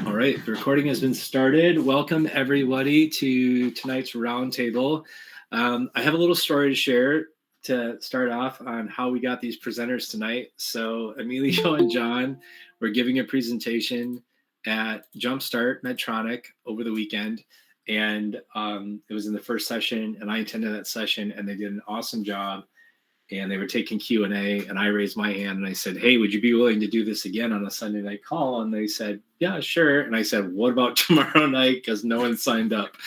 All right, the recording has been started. Welcome everybody to tonight's roundtable. I have a little story to share to start off on how we got these presenters tonight. So Emilio and John were giving a presentation at Jumpstart Medtronic over the weekend, and it was in the first session, and I attended that session, and they did an awesome job. And they were taking Q&A, and I raised my hand and I said, hey, would you be willing to do this again on a Sunday night call? And they said, yeah, sure. And I said, what about tomorrow night? Because no one signed up.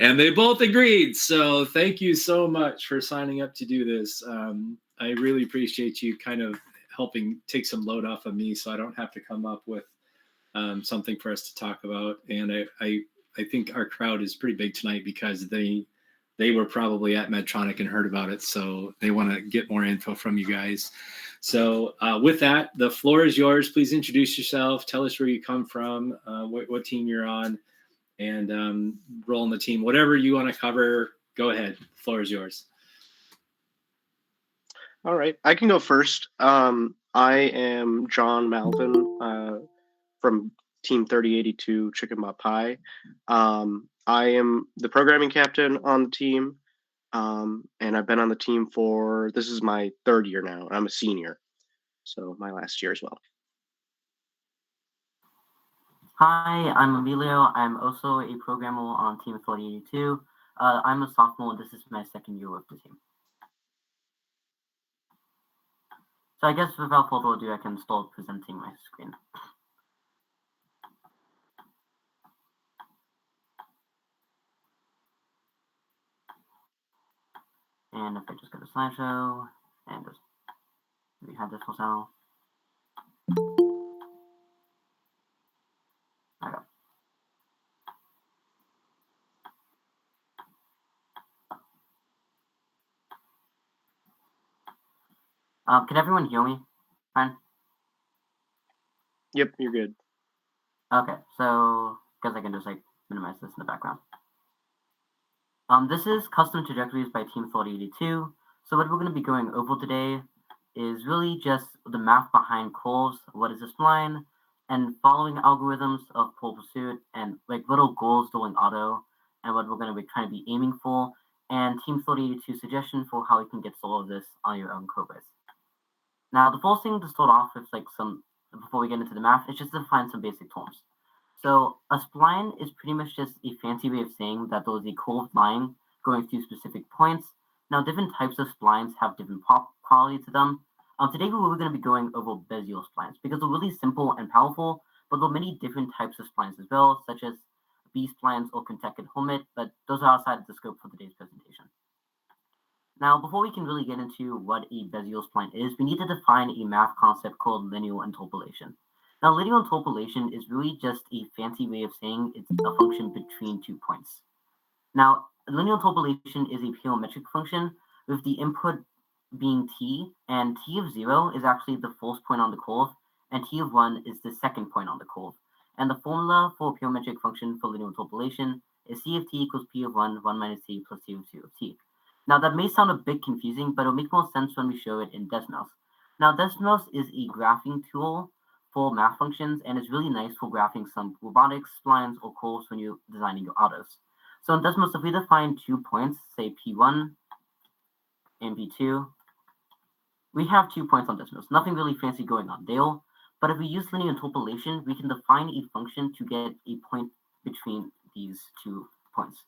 And they both agreed. So thank you so much for signing up to do this. I really appreciate you kind of helping take some load off of me so I don't have to come up with something for us to talk about. And I think our crowd is pretty big tonight because they were probably at Medtronic and heard about it, so they want to get more info from you guys. So with that, the floor is yours. Please introduce yourself. Tell us where you come from, what team you're on, and role in the team. Whatever you want to cover, go ahead. The floor is yours. All right, I can go first. I am John Malvin from Team 3082 Chicken Pot Pie. I am the programming captain on the team, and I've been on the team this is my third year now. I'm a senior, so my last year as well. Hi, I'm Emilio. I'm also a programmer on Team 3082. I'm a sophomore, and this is my second year with the team. So I guess without further ado, I can start presenting my screen. And if I just go to slideshow and just we have this for now. Okay. Can everyone hear me? Fine. Yep, you're good. Okay, so because I can just minimize this in the background. This is custom trajectories by Team 3082. So what we're going to be going over today is really just the math behind curves, what is a spline, and following algorithms of pole pursuit, and little goals during auto, and what we're going to be trying to be aiming for, and Team 3082 suggestion for how you can get all of this on your own code base. Now, the first thing to start off with, before we get into the math, is just to define some basic terms. So a spline is pretty much just a fancy way of saying that there is a curved line going through specific points. Now, different types of splines have different quality to them. Today, we're going to be going over Bezier splines because they're really simple and powerful, but there are many different types of splines as well, such as B-splines or consecutive hermit, but those are outside of the scope for today's presentation. Now, before we can really get into what a Bezier spline is, we need to define a math concept called linear interpolation. Now, linear interpolation is really just a fancy way of saying it's a function between 2 points. Now, linear interpolation is a pure metric function with the input being t, and t of 0 is actually the first point on the curve, and t of 1 is the second point on the curve. And the formula for a pure metric function for linear interpolation is c of t equals p of 1 minus t plus c of 2 of t. Now, that may sound a bit confusing, but it'll make more sense when we show it in Desmos. Now, Desmos is a graphing tool for math functions, and it's really nice for graphing some robotics, splines, or curves when you're designing your autos. So in Desmos, if we define 2 points, say P1 and P2, we have 2 points on Desmos. Nothing really fancy going on there. But if we use linear interpolation, we can define a function to get a point between these 2 points.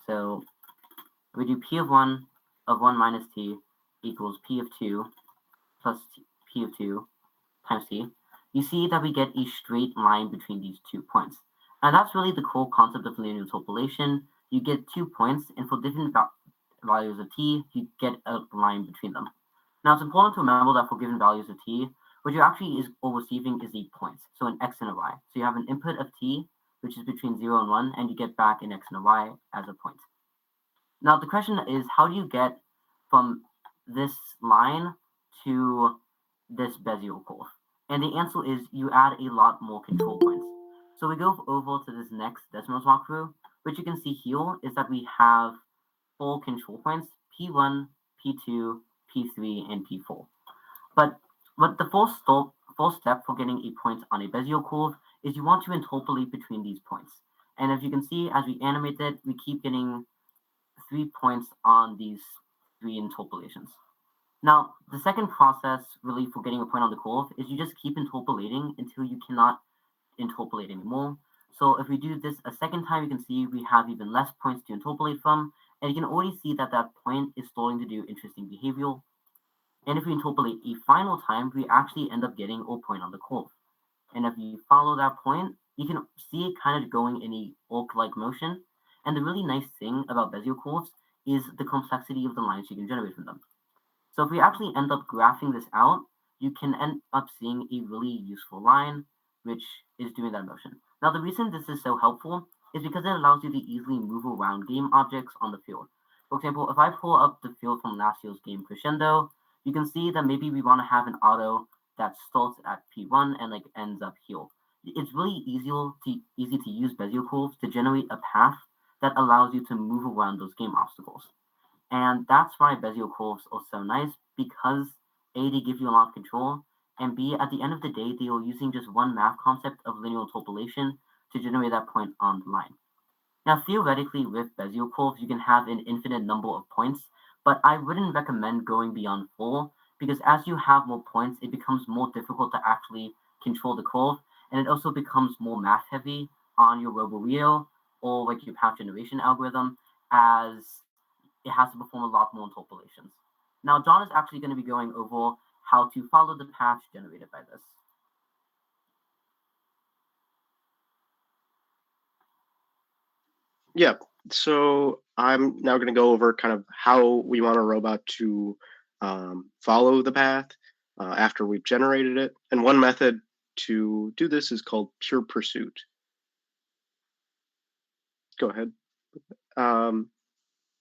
So we do P of 1 minus t equals P of 2 plus P of 2 times t. You see that we get a straight line between these 2 points. And that's really the core concept of linear interpolation. You get 2 points, and for different values of t, you get a line between them. Now, it's important to remember that for given values of t, what you actually are receiving is a point, so an x and a y. So you have an input of t, which is between 0 and 1, and you get back an x and a y as a point. Now, the question is, how do you get from this line to this Bezier curve? And the answer is you add a lot more control points. So we go over to this next Desmos walkthrough. What you can see here is that we have 4 control points, P1, P2, P3, and P4. But the first first step for getting a point on a Bezier curve is you want to interpolate between these points. And as you can see, as we animate it, we keep getting 3 points on these 3 interpolations. Now, the second process really for getting a point on the curve is you just keep interpolating until you cannot interpolate anymore. So if we do this a second time, you can see we have even less points to interpolate from, and you can already see that that point is starting to do interesting behavior. And if we interpolate a final time, we actually end up getting a point on the curve. And if you follow that point, you can see it kind of going in a arc-like motion. And the really nice thing about Bezier curves is the complexity of the lines you can generate from them. So if we actually end up graphing this out, you can end up seeing a really useful line, which is doing that motion. Now, the reason this is so helpful is because it allows you to easily move around game objects on the field. For example, if I pull up the field from last year's game Crescendo, you can see that maybe we want to have an auto that starts at P1 and like ends up here. It's really easy to use Bezier curves to generate a path that allows you to move around those game obstacles. And that's why Bezier curves are so nice, because A, they give you a lot of control, and B, at the end of the day, they are using just one math concept of linear interpolation to generate that point on the line. Now, theoretically, with Bezier curves, you can have an infinite number of points, but I wouldn't recommend going beyond 4, because as you have more points, it becomes more difficult to actually control the curve, and it also becomes more math heavy on your RoboRio or like your path generation algorithm, as it has to perform a lot more interpolations. Now, John is actually going to be going over how to follow the path generated by this. Yeah, so I'm now going to go over kind of how we want our robot to follow the path after we've generated it. And one method to do this is called pure pursuit. Go ahead.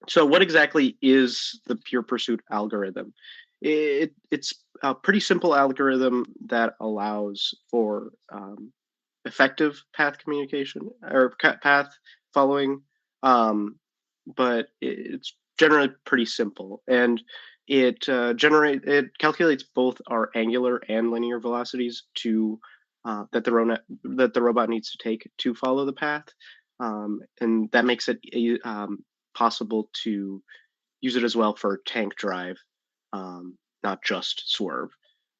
So what exactly is the pure pursuit algorithm? It's a pretty simple algorithm that allows for effective path communication or path following, but it's generally pretty simple, and it calculates both our angular and linear velocities to that the robot needs to take to follow the path, and that makes it possible to use it as well for tank drive, not just swerve,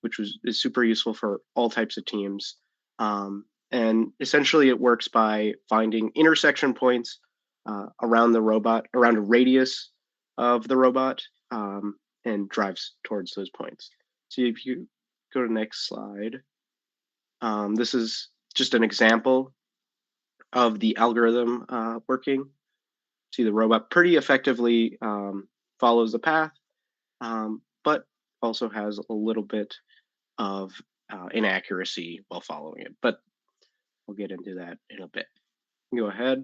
which is super useful for all types of teams. And essentially, it works by finding intersection points around the robot, around a radius of the robot, and drives towards those points. So if you go to the next slide, this is just an example of the algorithm working. See, the robot pretty effectively follows the path, but also has a little bit of inaccuracy while following it. But we'll get into that in a bit. Go ahead.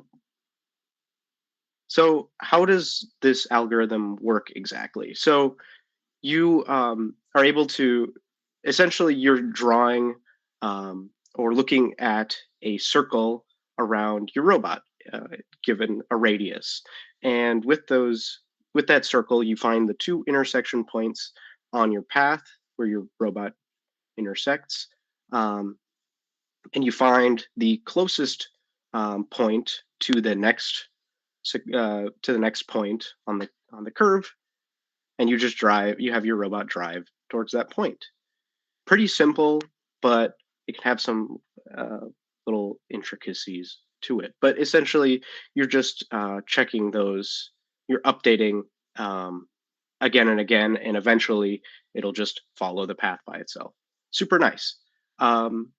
So how does this algorithm work exactly? So you are able to, essentially you're drawing or looking at a circle around your robot, given a radius. And with that circle, you find the 2 intersection points on your path where your robot intersects. And you find the closest point to the next point on the curve, and you just drive. You have your robot drive towards that point. Pretty simple, but it can have some little intricacies to it. But essentially, you're just checking those. You're updating again and again, and eventually it'll just follow the path by itself. Super nice. Some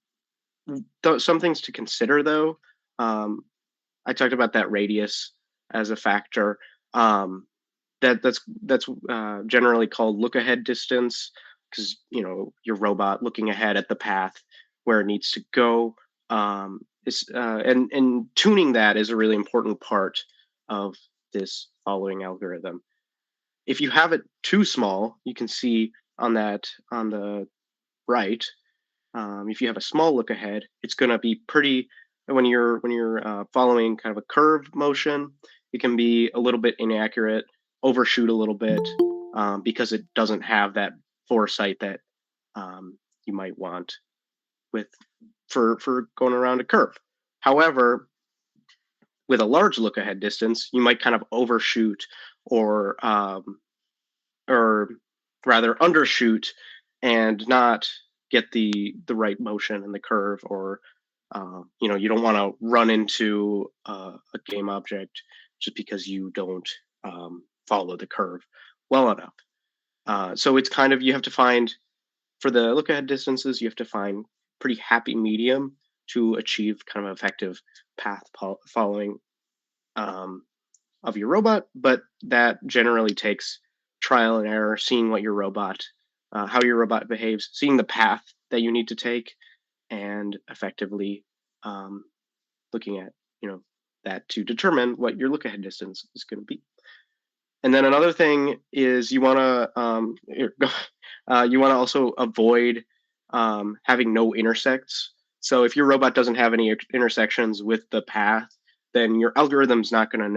things to consider, though. I talked about that radius as a factor. That's generally called look ahead distance, because your robot looking ahead at the path where it needs to go. And tuning that is a really important part of this following algorithm. If you have it too small, you can see on the right. If you have a small look ahead, it's going to be pretty. When you're following kind of a curve motion, it can be a little bit inaccurate, overshoot a little bit, because it doesn't have that foresight that you might want. for going around a curve. However, with a large look ahead distance, you might kind of overshoot or rather undershoot and not get the right motion in the curve, or you don't want to run into a game object just because you don't follow the curve well enough. So it's kind of, you have to find, for the look ahead distances, you have to find pretty happy medium to achieve kind of effective path following of your robot, but that generally takes trial and error, seeing what your robot, how your robot behaves, seeing the path that you need to take, and effectively looking at that to determine what your look ahead distance is going to be. And then another thing is you want to also avoid having no intersects. So if your robot doesn't have any intersections with the path, then your algorithm's not going to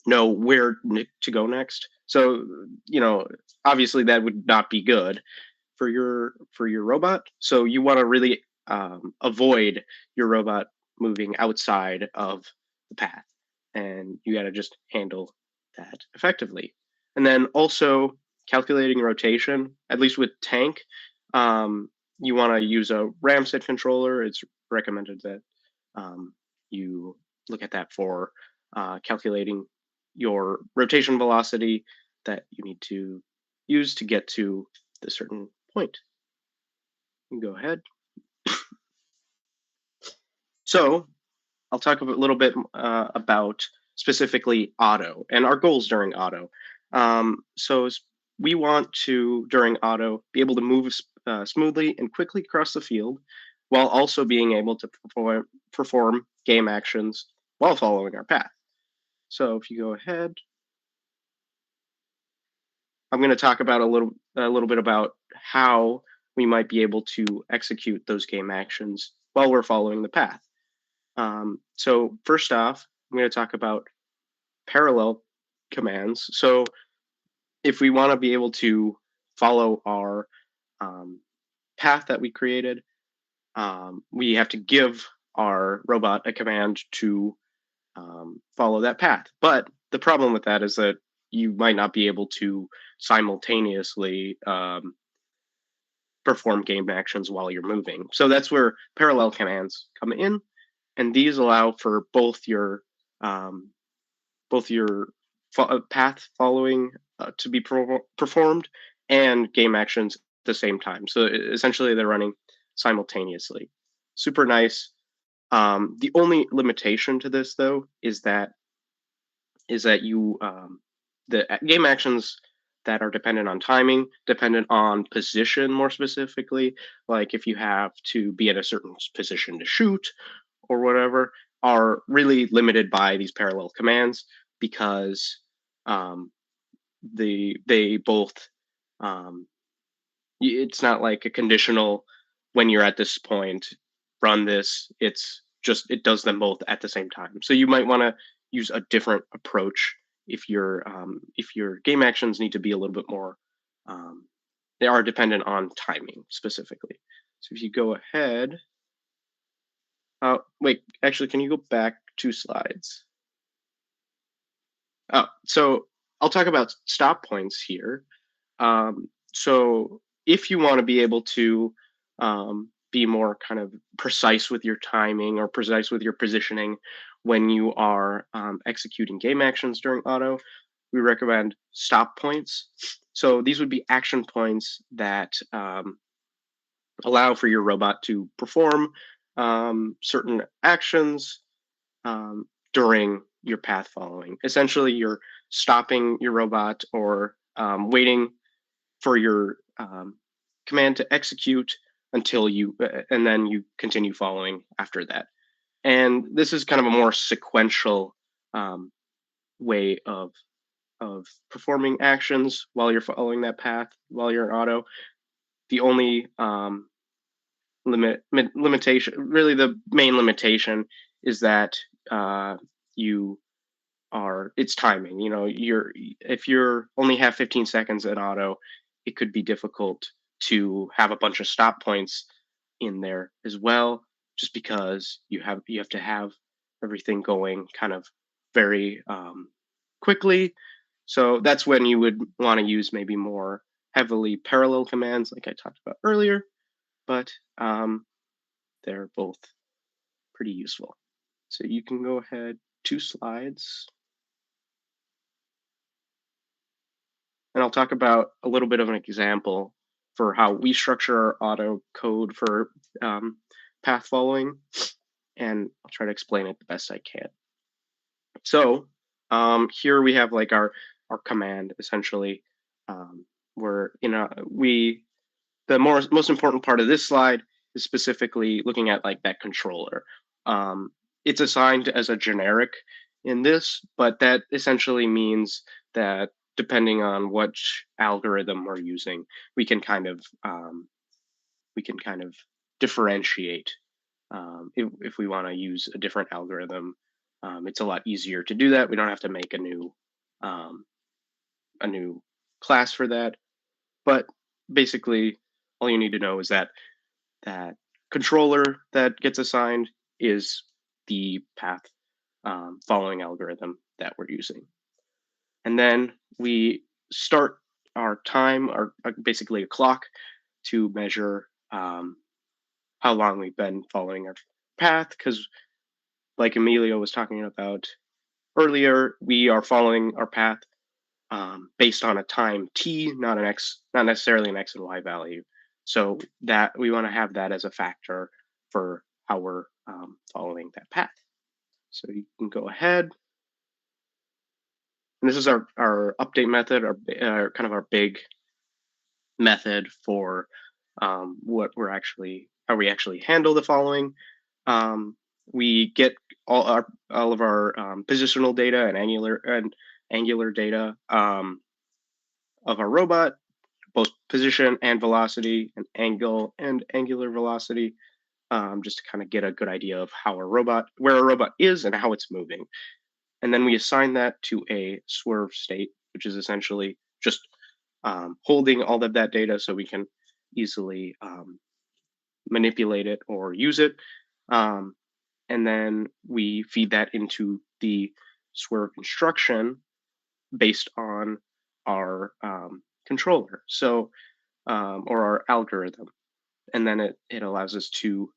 know where to go next. So obviously that would not be good for your robot. So you want to really avoid your robot moving outside of the path, and you got to just handle that effectively. And then also calculating rotation, at least with tank, you want to use a RAM set controller. It's recommended that you look at that for calculating your rotation velocity that you need to use to get to the certain point. You can go ahead. So I'll talk a little bit about specifically auto and our goals during auto. So we want to, during auto, be able to move smoothly and quickly across the field, while also being able to perform game actions while following our path. So if you go ahead, I'm going to talk about a little bit about how we might be able to execute those game actions while we're following the path. So first off, I'm going to talk about parallel commands. So if we want to be able to follow our path that we created, we have to give our robot a command to follow that path. But the problem with that is that you might not be able to simultaneously perform game actions while you're moving. So that's where parallel commands come in, and these allow for both your path following to be performed and game actions at the same time. So essentially, they're running simultaneously. Super nice. The only limitation to this, though, is that you the game actions that are dependent on timing, dependent on position more specifically, like if you have to be at a certain position to shoot or whatever, are really limited by these parallel commands, because they both it's not like a conditional, when you're at this point run this. It's just, it does them both at the same time. So you might want to use a different approach if your game actions need to be a little bit more they are dependent on timing specifically. So if you go ahead, wait, actually, can you go back 2 slides? So I'll talk about stop points here. So if you want to be able to be more kind of precise with your timing or precise with your positioning when you are executing game actions during auto, we recommend stop points. So these would be action points that allow for your robot to perform certain actions during your path following. Essentially, you're stopping your robot or waiting for your command to execute until and then you continue following after that. And this is kind of a more sequential way of performing actions while you're following that path, while you're in auto. The only limitation, really the main limitation, is that it's timing. If you're only have 15 seconds in auto, it could be difficult to have a bunch of stop points in there as well, just because you have to have everything going kind of very quickly. So that's when you would want to use maybe more heavily parallel commands like I talked about earlier, but they're both pretty useful. So you can go ahead 2 slides. And I'll talk about a little bit of an example for how we structure our auto code for path following, and I'll try to explain it the best I can. So here we have like our command essentially. We're the most important part of this slide is specifically looking at like that controller. It's assigned as a generic in this, but that essentially means that depending on which algorithm we're using, we can kind of differentiate if we want to use a different algorithm. It's a lot easier to do that. We don't have to make a new class for that. But basically, all you need to know is that that controller that gets assigned is the path following algorithm that we're using. And then we start our time, or basically a clock, to measure how long we've been following our path. Because, like Emilio was talking about earlier, we are following our path based on a time t, not necessarily an x and y value. So that we want to have that as a factor for how we're following that path. So you can go ahead. And this is our update method, our kind of our big method for how we actually handle the following. We get all of our positional data and angular data of our robot, both position and velocity, and angle and angular velocity, just to kind of get a good idea of where a robot is and how it's moving. And then we assign that to a swerve state, which is essentially just holding all of that data so we can easily manipulate it or use it. And then we feed that into the swerve instruction based on our controller, or our algorithm. And then it allows us to,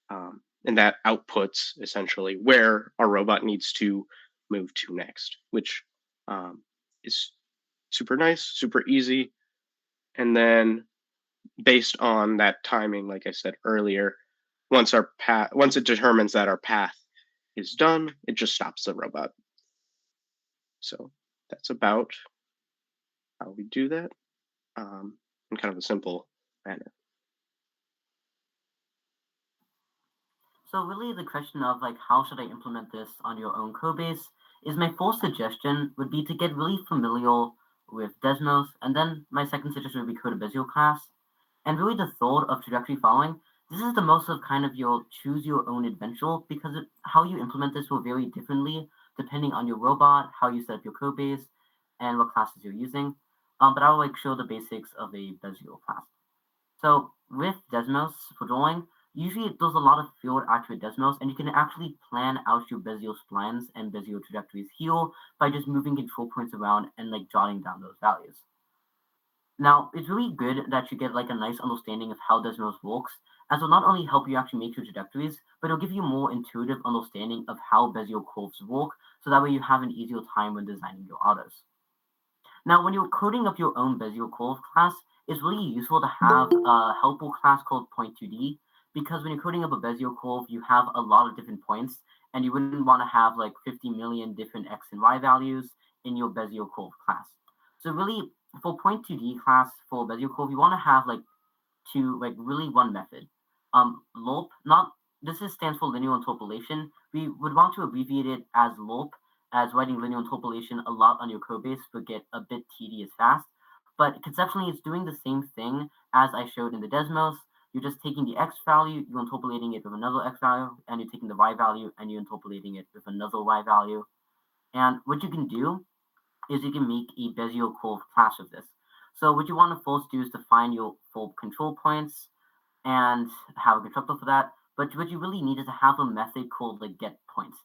and that outputs essentially where our robot needs to move to next, which is super nice, super easy. And then based on that timing, like I said earlier, once it determines that our path is done, it just stops the robot. So that's about how we do that in kind of a simple manner. So really the question of like how should I implement this on your own code base is my first suggestion would be to get really familiar with Desmos, and then my second suggestion would be code a Bezier class. And really the third of trajectory following, this is the most of kind of your choose your own adventure, because how you implement this will vary differently depending on your robot, how you set up your code base, and what classes you're using. But I will like show the basics of a Bezier class. So with Desmos for drawing, usually there's a lot of field accurate Desmos, and you can actually plan out your Bezier splines and Bezier trajectories here by just moving control points around and like jotting down those values. Now, it's really good that you get like a nice understanding of how Desmos works, as it will not only help you actually make your trajectories, but it'll give you more intuitive understanding of how Bezier curves work, so that way you have an easier time when designing your autos. Now, when you're coding up your own Bezier curve class, it's really useful to have a helper class called point2d, because when you're coding up a Bezier curve, you have a lot of different points, and you wouldn't want to have like 50 million different x and y values in your Bezier curve class. So really, for point2d class for Bezier curve, you want to have really one method. LOP, stands for linear interpolation. We would want to abbreviate it as LOP, as writing linear interpolation a lot on your code base would get a bit tedious fast. But conceptually, it's doing the same thing as I showed in the Desmos. You're just taking the x value, you're interpolating it with another x value, and you're taking the y value, and you're interpolating it with another y value. And what you can do is you can make a Bezier curve class of this. So what you want to first do is define your full control points and have a constructor for that. But what you really need is to have a method called like get points.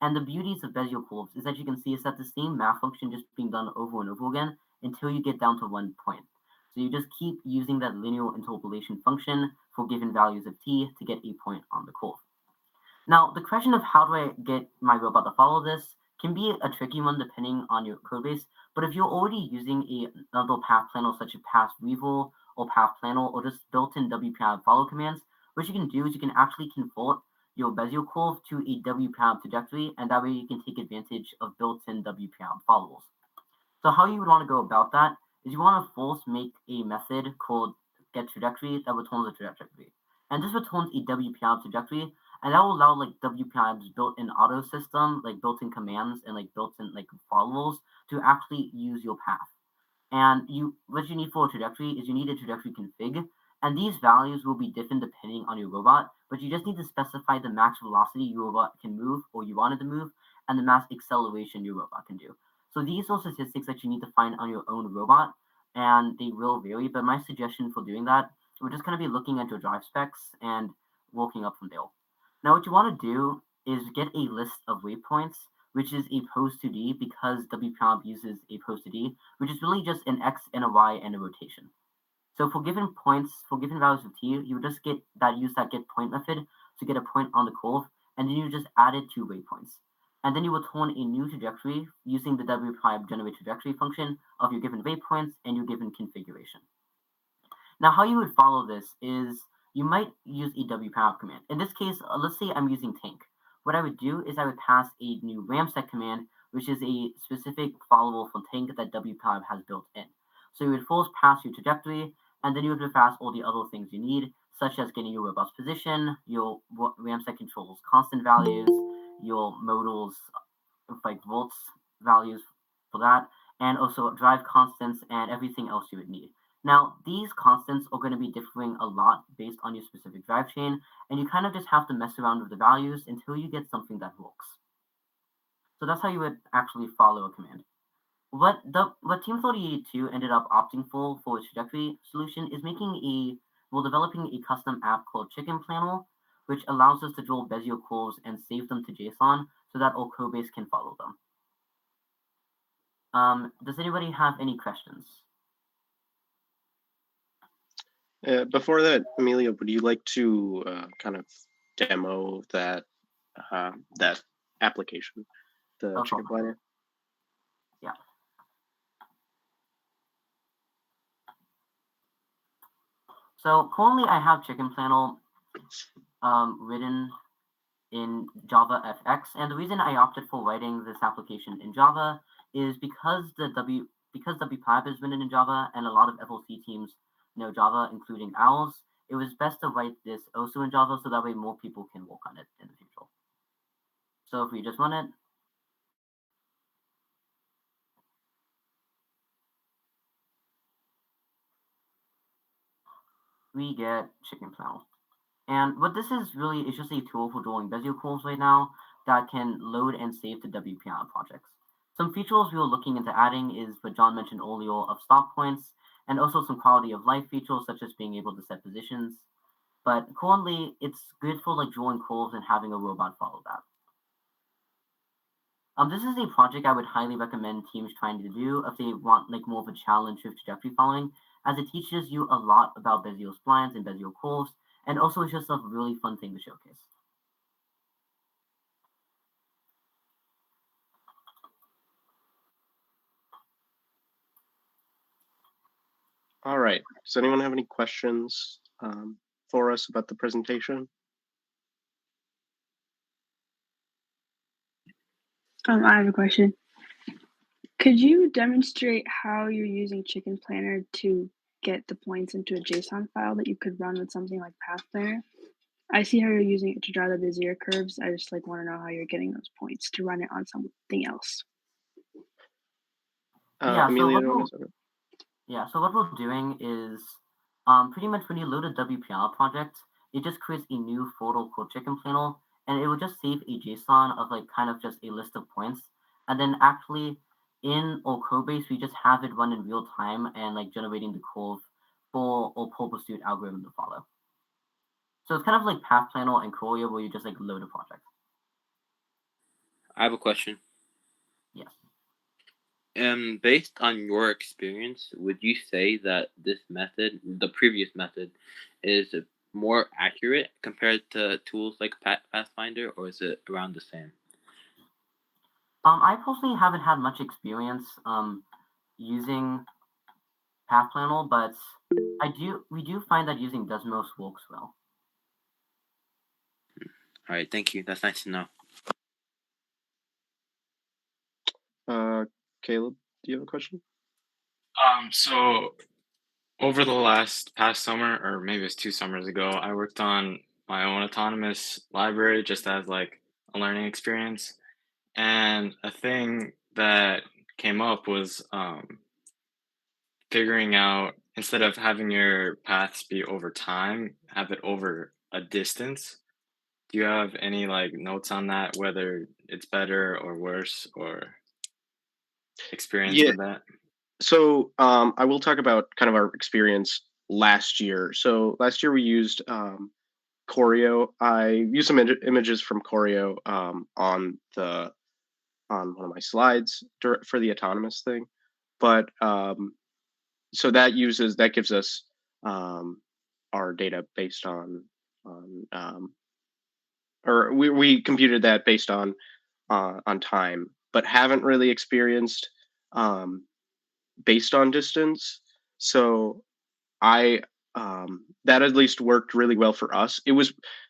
And the beauties of Bezier curves is that you can see is that the same math function just being done over and over again until you get down to 1 point. So you just keep using that linear interpolation function for given values of t to get a point on the curve. Now, the question of how do I get my robot to follow this can be a tricky one depending on your code base, but if you're already using another path planner such as path weaver or path planner or just built-in WPI follow commands, what you can do is you can actually convert your Bezier curve to a WPI trajectory, and that way you can take advantage of built-in WPI followers. So how you would want to go about that is you want to first make a method called getTrajectory that returns a trajectory. And this returns a WPI trajectory, and that will allow like WPI's built-in auto system, like built-in commands and like built-in like followers to actually use your path. And what you need for a trajectory is you need a trajectory config, and these values will be different depending on your robot, but you just need to specify the max velocity your robot can move or you want it to move, and the max acceleration your robot can do. So these are statistics that you need to find on your own robot, and they will vary, but my suggestion for doing that, we're just going to be looking at your drive specs and working up from there. Now what you want to do is get a list of waypoints, which is a pose to D because WPI uses a pose to D, which is really just an X and a Y and a rotation. So for given points, for given values of T, you would just use that get point method to get a point on the curve, and then you just add it 2 waypoints. And then you will turn a new trajectory using the WPI generate trajectory function of your given waypoints and your given configuration. Now, how you would follow this is you might use a WPI command. In this case, let's say I'm using tank. What I would do is I would pass a new ramset command, which is a specific follower for tank that WPI has built in. So you would first pass your trajectory, and then you would pass all the other things you need, such as getting your robot's position, your ramset controls constant values, your modals like volts values for that, and also drive constants and everything else you would need. Now, these constants are going to be differing a lot based on your specific drive chain, and you kind of just have to mess around with the values until you get something that works. So that's how you would actually follow a command. What Team 3082 ended up opting for its trajectory solution is developing a custom app called Chicken Planner, which allows us to draw Bezier curves and save them to JSON so that our code base can follow them. Does anybody have any questions? Before that, Emilio, would you like to kind of demo that application, the Chicken Planner? Yeah. So currently I have Chicken Planner written in Java FX, and the reason I opted for writing this application in Java is because WPIP is written in Java, and a lot of FRC teams know Java, including ours. It was best to write this also in Java, so that way more people can work on it in the future. So if we just run it, we get Chicken Planner. And what this is really is just a tool for drawing Bezier curves right now that can load and save to WPI projects. Some features we were looking into adding is what John mentioned earlier of stop points, and also some quality of life features such as being able to set positions. But currently, it's good for like drawing curves and having a robot follow that. This is a project I would highly recommend teams trying to do if they want like more of a challenge with trajectory following, as it teaches you a lot about Bezier splines and Bezier curves, and also it's just a really fun thing to showcase. All right. Does anyone have any questions for us about the presentation? I have a question. Could you demonstrate how you're using Chicken Planner to get the points into a JSON file that you could run with something like Path Planner? I see how you're using it to draw the Bezier curves. I just want to know how you're getting those points to run it on something else. Emilio, so what we're doing is pretty much when you load a WPI project, it just creates a new folder called Chicken Planner, and it will just save a JSON of like kind of just a list of points. And then actually in Codebase, we just have it run in real time and like generating the curve for a pole pursuit algorithm to follow. So it's kind of like PathPlanner and Courier where you just like load a project. I have a question. Yes. Based on your experience, would you say that this method, the previous method, is more accurate compared to tools like Pathfinder, or is it around the same? I personally haven't had much experience using PathPlanner, but we do find that using Desmos works well. All right, thank you. That's nice to know. Caleb, do you have a question? So over the past summer, or maybe it's 2 summers ago, I worked on my own autonomous library just as like a learning experience. And a thing that came up was figuring out, instead of having your paths be over time, have it over a distance. Do you have any like notes on that, whether it's better or worse, or experience Yeah. with that? So I will talk about kind of our experience last year. So last year we used Choreo. I used some images from Choreo on one of my slides for the autonomous thing, but so that gives us our data based on or we computed that based on time, but haven't really experienced based on distance. So I that at least worked really well for us.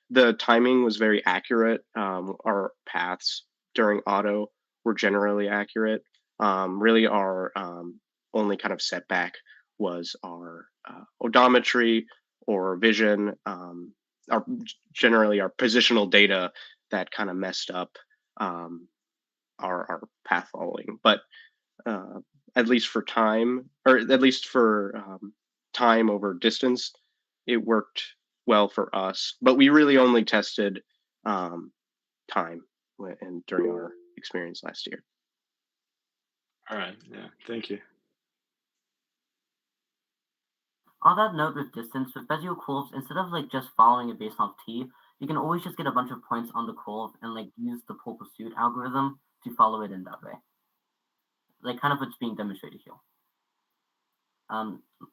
The timing was very accurate. Our paths during auto were generally accurate. Really, our only kind of setback was our odometry or vision. Generally our positional data that kind of messed up our path following. But at least for time, or at least for time over distance, it worked well for us. But we really only tested time and during our experience last year. All right. Yeah. Thank you. On that note with distance, with Bezier curves, instead of like just following it based off t, you can always just get a bunch of points on the curve and like use the pole pursuit algorithm to follow it in that way. Like kind of what's being demonstrated here.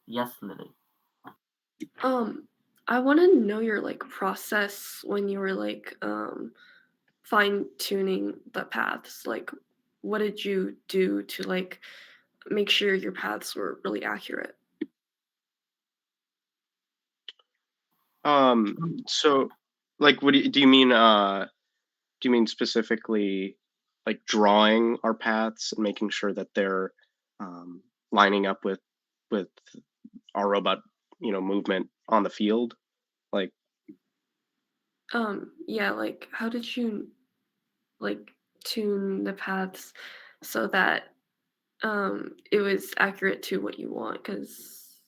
Yes, Lily. I want to know your like process when you were like fine tuning the paths. Like, what did you do to like make sure your paths were really accurate? So like what do you mean specifically like drawing our paths and making sure that they're lining up with our robot movement on the field, like Yeah, like how did you like tune the paths so that it was accurate to what you want? Because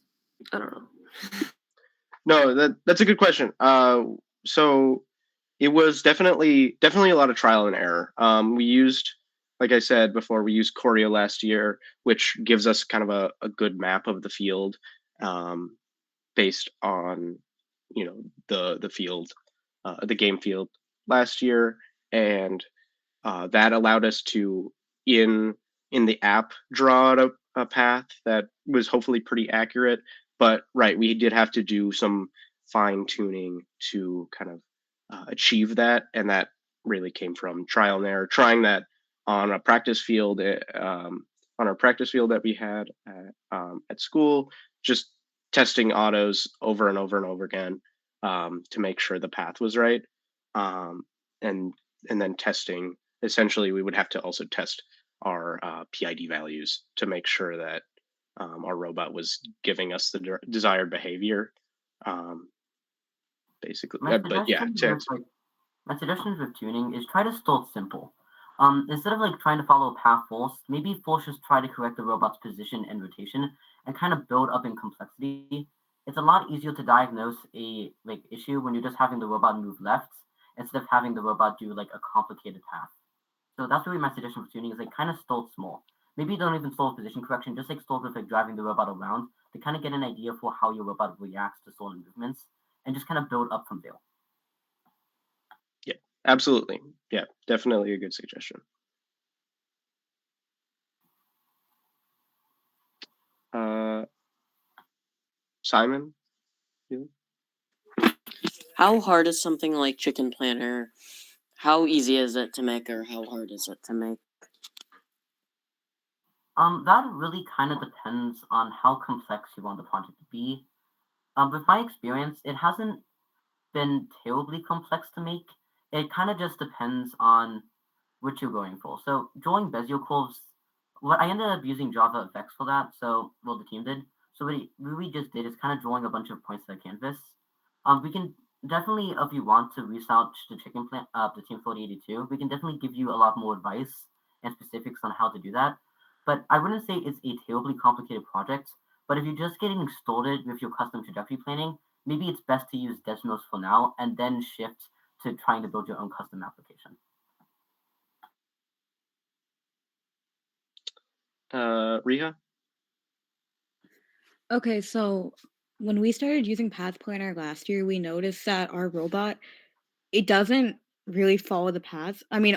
I don't know. No, that's a good question. So it was definitely a lot of trial and error. We used, like I said before, we used Choreo last year, which gives us kind of a good map of the field, based on the field, the game field last year, and that allowed us to in the app draw out a path that was hopefully pretty accurate. But right, we did have to do some fine tuning to kind of achieve that, and that really came from trial and error, trying that on a practice field, on our practice field that we had at school, just testing autos over and over and over again to make sure the path was right, and then testing. Essentially, we would have to also test our PID values to make sure that our robot was giving us the desired behavior. Basically, but yeah. My suggestion with tuning is try to start simple. Instead of like trying to follow a path first, maybe first just try to correct the robot's position and rotation, and kind of build up in complexity. It's a lot easier to diagnose a like issue when you're just having the robot move left instead of having the robot do like a complicated path. So that's really my suggestion for tuning is like kind of start small. maybe don't even stall with position correction, just like stall with like driving the robot around to kind of get an idea for how your robot reacts to stolen movements and just kind of build up from there. Yeah, absolutely. Yeah, definitely a good suggestion. Simon? How hard is something like Chicken Planner? How easy is it to make, or how hard is it to make? That really kind of depends on how complex you want the project to be. With my experience, it hasn't been terribly complex to make. It kind of just depends on what you're going for. So drawing Bezier curves, what I ended up using Java effects for that. So well, the team did. So what we just did is kind of drawing a bunch of points to the canvas. We can definitely, if you want to research the Chicken Plant, the Team 4082, we can definitely give you a lot more advice and specifics on how to do that. But I wouldn't say it's a terribly complicated project. But if you're just getting started with your custom trajectory planning, maybe it's best to use Desmos for now and then shift to trying to build your own custom application. Riha? Okay, so when we started using Path Planner last year, we noticed that our robot, it doesn't really follow the paths. I mean,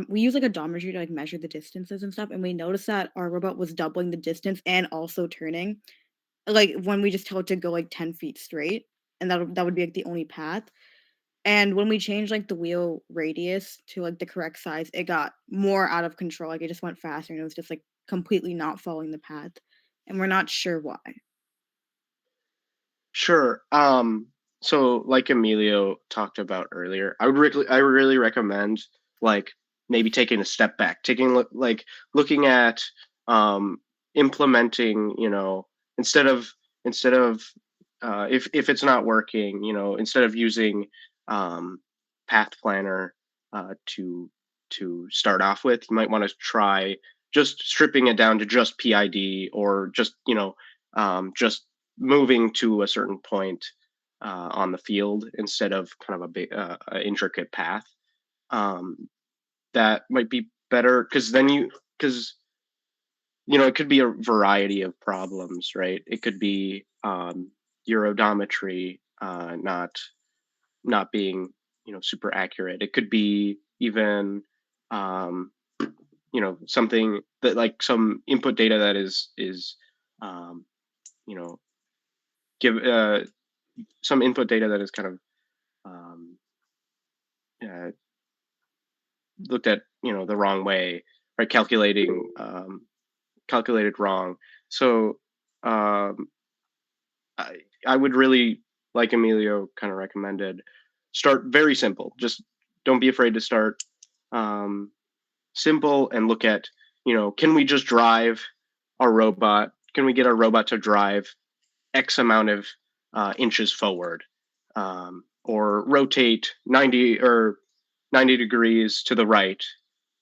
we use like a odometry to like measure the distances and stuff, and we noticed that our robot was doubling the distance and also turning. Like when we just tell it to go like 10 feet straight, and that would be like the only path. And when we changed like the wheel radius to like the correct size, it got more out of control. Like it just went faster and it was just like completely not following the path. And we're not sure why. Sure. So like Emilio talked about earlier, I would really recommend like maybe taking a step back, looking at implementing, instead of if it's not working, instead of using Path Planner to start off with, you might want to try just stripping it down to just PID, or just just moving to a certain point on the field instead of kind of a big intricate path. That might be better, because it could be a variety of problems, right? It could be your odometry not being super accurate. It could be even something that, like, some input data that is give some input data that is kind of looked at the wrong way, right? Calculated wrong. So I would really, like Emilio kind of recommended, start very simple. Just don't be afraid to start simple and look at, can we just drive our robot? Can we get our robot to drive X amount of inches forward, or rotate 90 degrees to the right?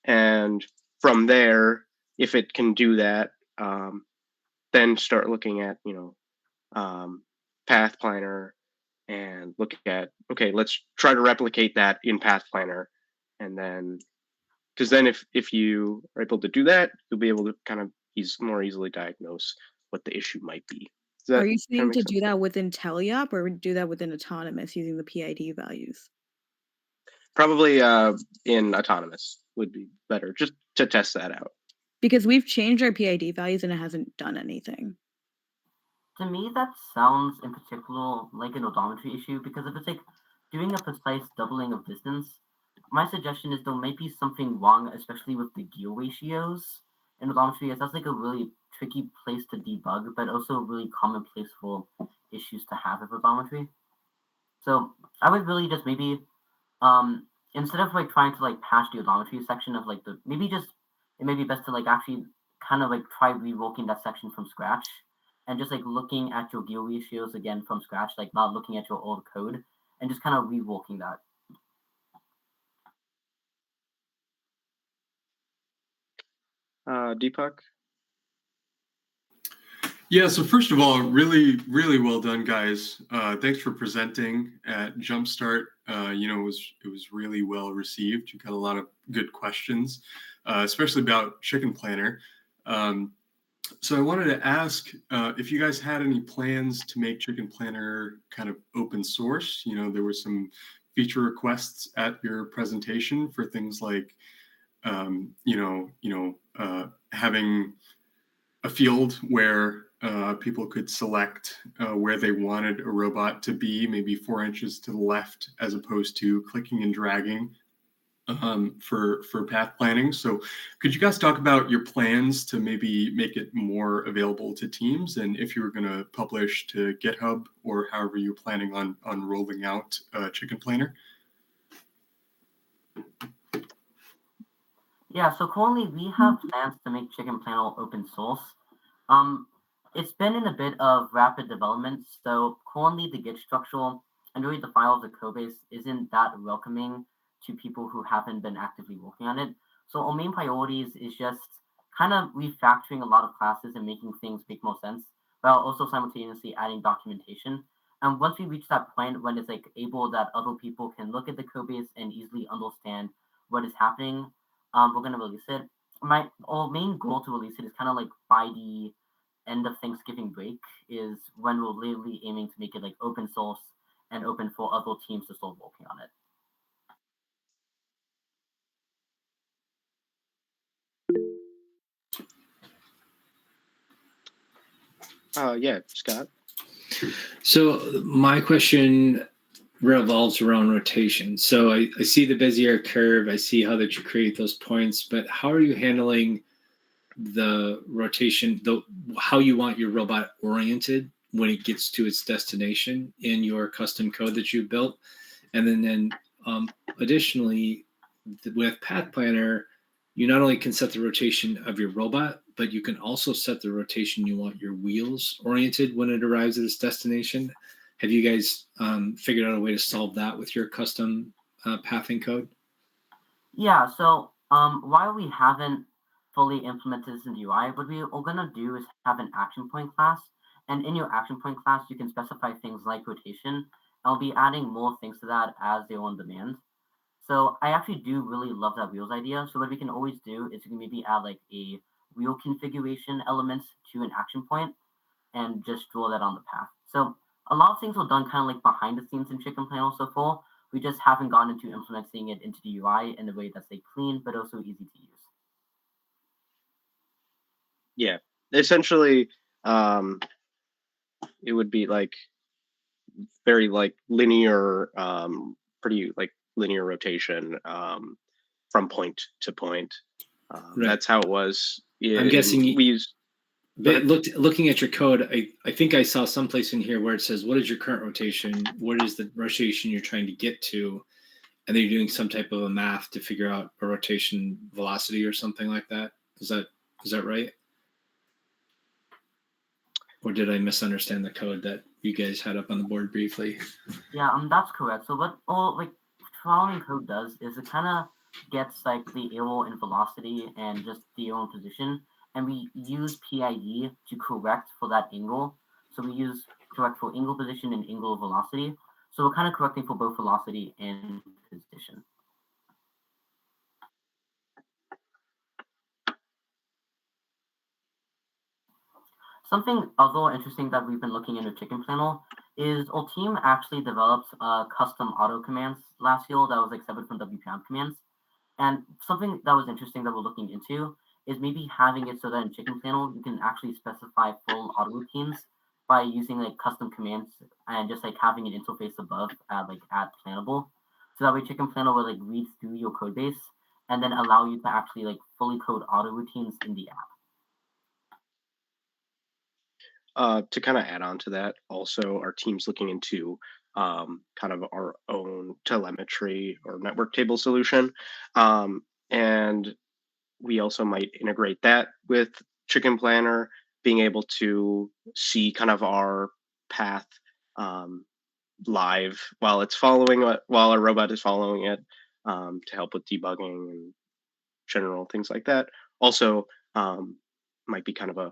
And from there, if it can do that, then start looking at, Path Planner, and look at, okay, let's try to replicate that in Path Planner. And then, because then if you are able to do that, you'll be able to kind of more easily diagnose what the issue might be. Are you saying to do that within Teleop, or do that within Autonomous using the PID values? Probably in Autonomous would be better, just to test that out. Because we've changed our PID values and it hasn't done anything. To me, that sounds in particular like an odometry issue, because if it's like doing a precise doubling of distance, my suggestion is there might be something wrong, especially with the gear ratios in odometry, as that's like a really tricky place to debug, but also a really common place for issues to have with odometry. So I would really just maybe, instead of like trying to like patch the odometry section of like it may be best to like actually kind of like try reworking that section from scratch, and just like looking at your gear ratios again from scratch, like not looking at your old code, and just kind of reworking that. Deepak? Yeah, so first of all, really, really well done, guys. Thanks for presenting at Jumpstart. It was really well received. You got a lot of good questions, especially about Chicken Planner. So I wanted to ask if you guys had any plans to make Chicken Planner kind of open source. You know, there were some feature requests at your presentation for things like, having a field where people could select where they wanted a robot to be, maybe 4 inches to the left, as opposed to clicking and dragging for path planning. So could you guys talk about your plans to maybe make it more available to teams, and if you were going to publish to GitHub or however you're planning on rolling out Chicken Planner? Yeah, so currently we have plans to make Chicken Planner open source. It's been in a bit of rapid development, so currently the Git structure and really the file of the code base isn't that welcoming to people who haven't been actively working on it. So our main priorities is just kind of refactoring a lot of classes and making things make more sense, while also simultaneously adding documentation. And once we reach that point when it's like able that other people can look at the code base and easily understand what is happening, we're gonna release it. Our main goal to release it is kind of like by the end of Thanksgiving break is when we're literally aiming to make it like open source and open for other teams to start working on it. Yeah, Scott. So my question revolves around rotation. So I see the Bezier curve. I see how that you create those points, but how are you handling the rotation, how you want your robot oriented when it gets to its destination in your custom code that you built? And then additionally, with Path Planner, you not only can set the rotation of your robot, but you can also set the rotation you want your wheels oriented when it arrives at its destination. Have you guys figured out a way to solve that with your custom pathing code? Yeah, so while we haven't fully implemented this in the UI, what we are going to do is have an action point class. And in your action point class, you can specify things like rotation. I'll be adding more things to that as they're on demand. So I actually do really love that wheels idea. So what we can always do is we can maybe add like a wheel configuration element to an action point and just draw that on the path. So a lot of things were done kind of like behind the scenes in Chicken Planner so far. We just haven't gone into implementing it into the UI in a way that's like clean, but also easy to use. Yeah, essentially, it would be like very like linear, pretty like linear rotation from point to point. Right. That's how it was. I'm guessing we use. But looking at your code, I think I saw someplace in here where it says, what is your current rotation? What is the rotation you're trying to get to? And then you're doing some type of a math to figure out a rotation velocity or something like that. Is that right? Or did I misunderstand the code that you guys had up on the board briefly? Yeah, that's correct. So what all like following code does is it kind of gets like the arrow and velocity and just the arrow and position, and we use PID to correct for that angle. So we use correct for angle position and angle velocity. So we're kind of correcting for both velocity and position. Something other interesting that we've been looking into Chicken Planner is our team actually developed custom auto commands last year that was like separate from WPM commands. And something that was interesting that we're looking into is maybe having it so that in Chicken Planner you can actually specify full auto routines by using like custom commands and just like having an interface above at plannable. So that way Chicken Planner will like read through your code base and then allow you to actually like fully code auto routines in the app. To kind of add on to that, also our team's looking into kind of our own telemetry or network table solution, and we also might integrate that with Chicken Planner, being able to see kind of our path live while it's while our robot is following it, to help with debugging and general things like that. Also, might be kind of a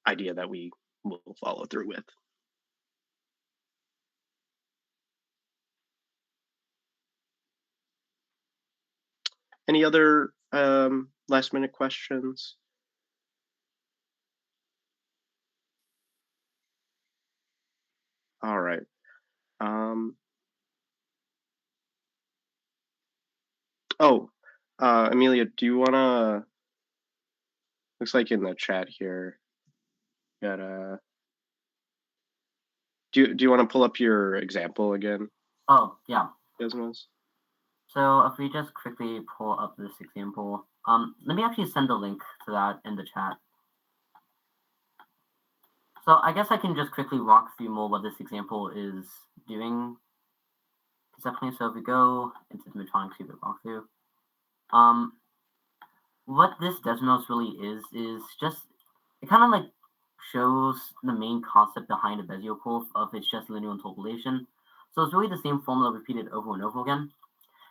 idea that we will follow through with. Any other last minute questions? All right. Emilio, do you wanna? Looks like in the chat here. Got Do you want to pull up your example again, Oh, yeah. Desmos? So if we just quickly pull up this example, let me actually send a link to that in the chat. So I guess I can just quickly walk through more what this example is doing. Definitely. So if we go into the Medtronic Secret walkthrough, what this Desmos really is just, it kind of like shows the main concept behind a Bezier curve of it's just linear interpolation. So it's really the same formula repeated over and over again.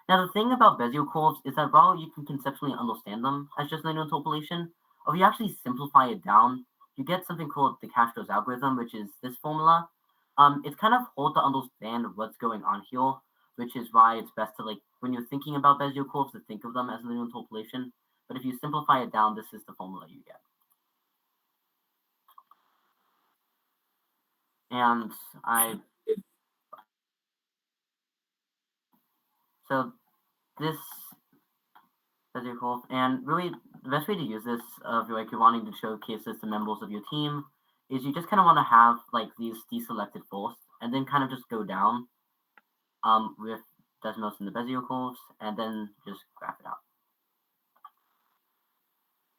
Now the thing about Bezier curves is that while you can conceptually understand them as just linear interpolation, if you actually simplify it down, you get something called de Castro's algorithm, which is this formula. It's kind of hard to understand what's going on here, which is why it's best to, like, when you're thinking about Bezier curves, to think of them as linear interpolation. But if you simplify it down, this is the formula you get. And so this Bezier curve, and really the best way to use this, if you're wanting to showcase this to members of your team, is you just kind of want to have like these deselected first, and then kind of just go down with Desmos and the Bezier curves, and then just graph it out.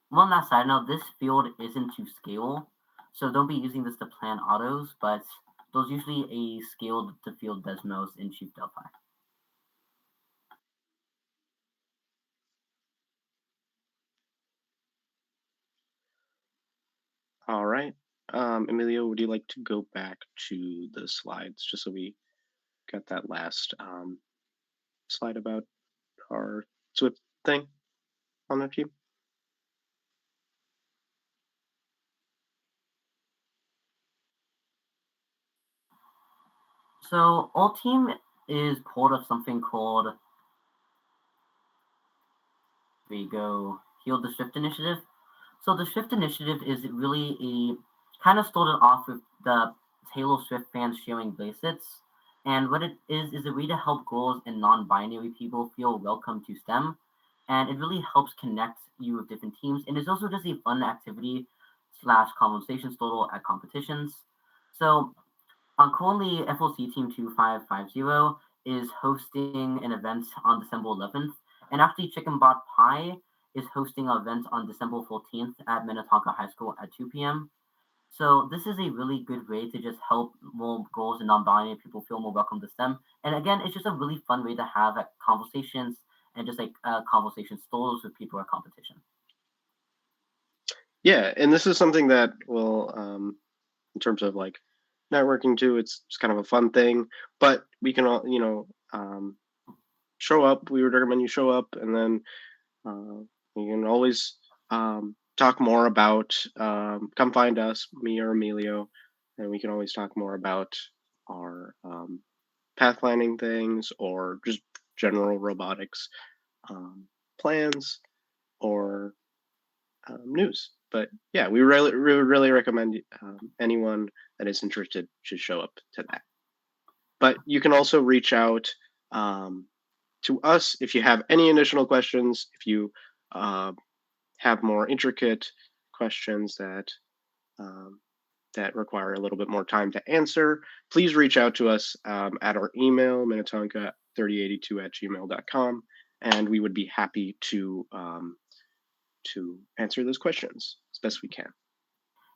One last side note, this field isn't to scale, so don't be using this to plan autos, but there's usually a scaled to field Desmos in Chief Delphi. All right. Emilio, would you like to go back to the slides just so we got that last slide about our Swift thing on the view? So our team is part of something called, we go Heal the Swift Initiative. So the Swift Initiative is really a kind of started off with the Taylor Swift fans sharing bracelets. And what it is a way to help girls and non-binary people feel welcome to STEM. And it really helps connect you with different teams. And it's also just a fun activity / conversation starter at competitions. So currently, FLC Team 2550 is hosting an event on December 11th. And actually, Chicken Bot Pie is hosting an event on December 14th at Minnetonka High School at 2 p.m. So this is a really good way to just help more girls and non-binary people feel more welcome to STEM. And again, it's just a really fun way to have conversations and just like conversation starters with people at competition. Yeah, and this is something that will, in terms of like networking too, it's kind of a fun thing. But we can all, show up. We would recommend you show up, and then you can always talk more about. Come find us, me or Emilio, and we can always talk more about our pathfinding things or just general robotics plans or news. But yeah, we would really recommend anyone that is interested should show up to that. But you can also reach out to us if you have any additional questions, if you have more intricate questions that require a little bit more time to answer, please reach out to us at our email, minnetonka3082@gmail.com, and we would be happy to answer those questions as best we can.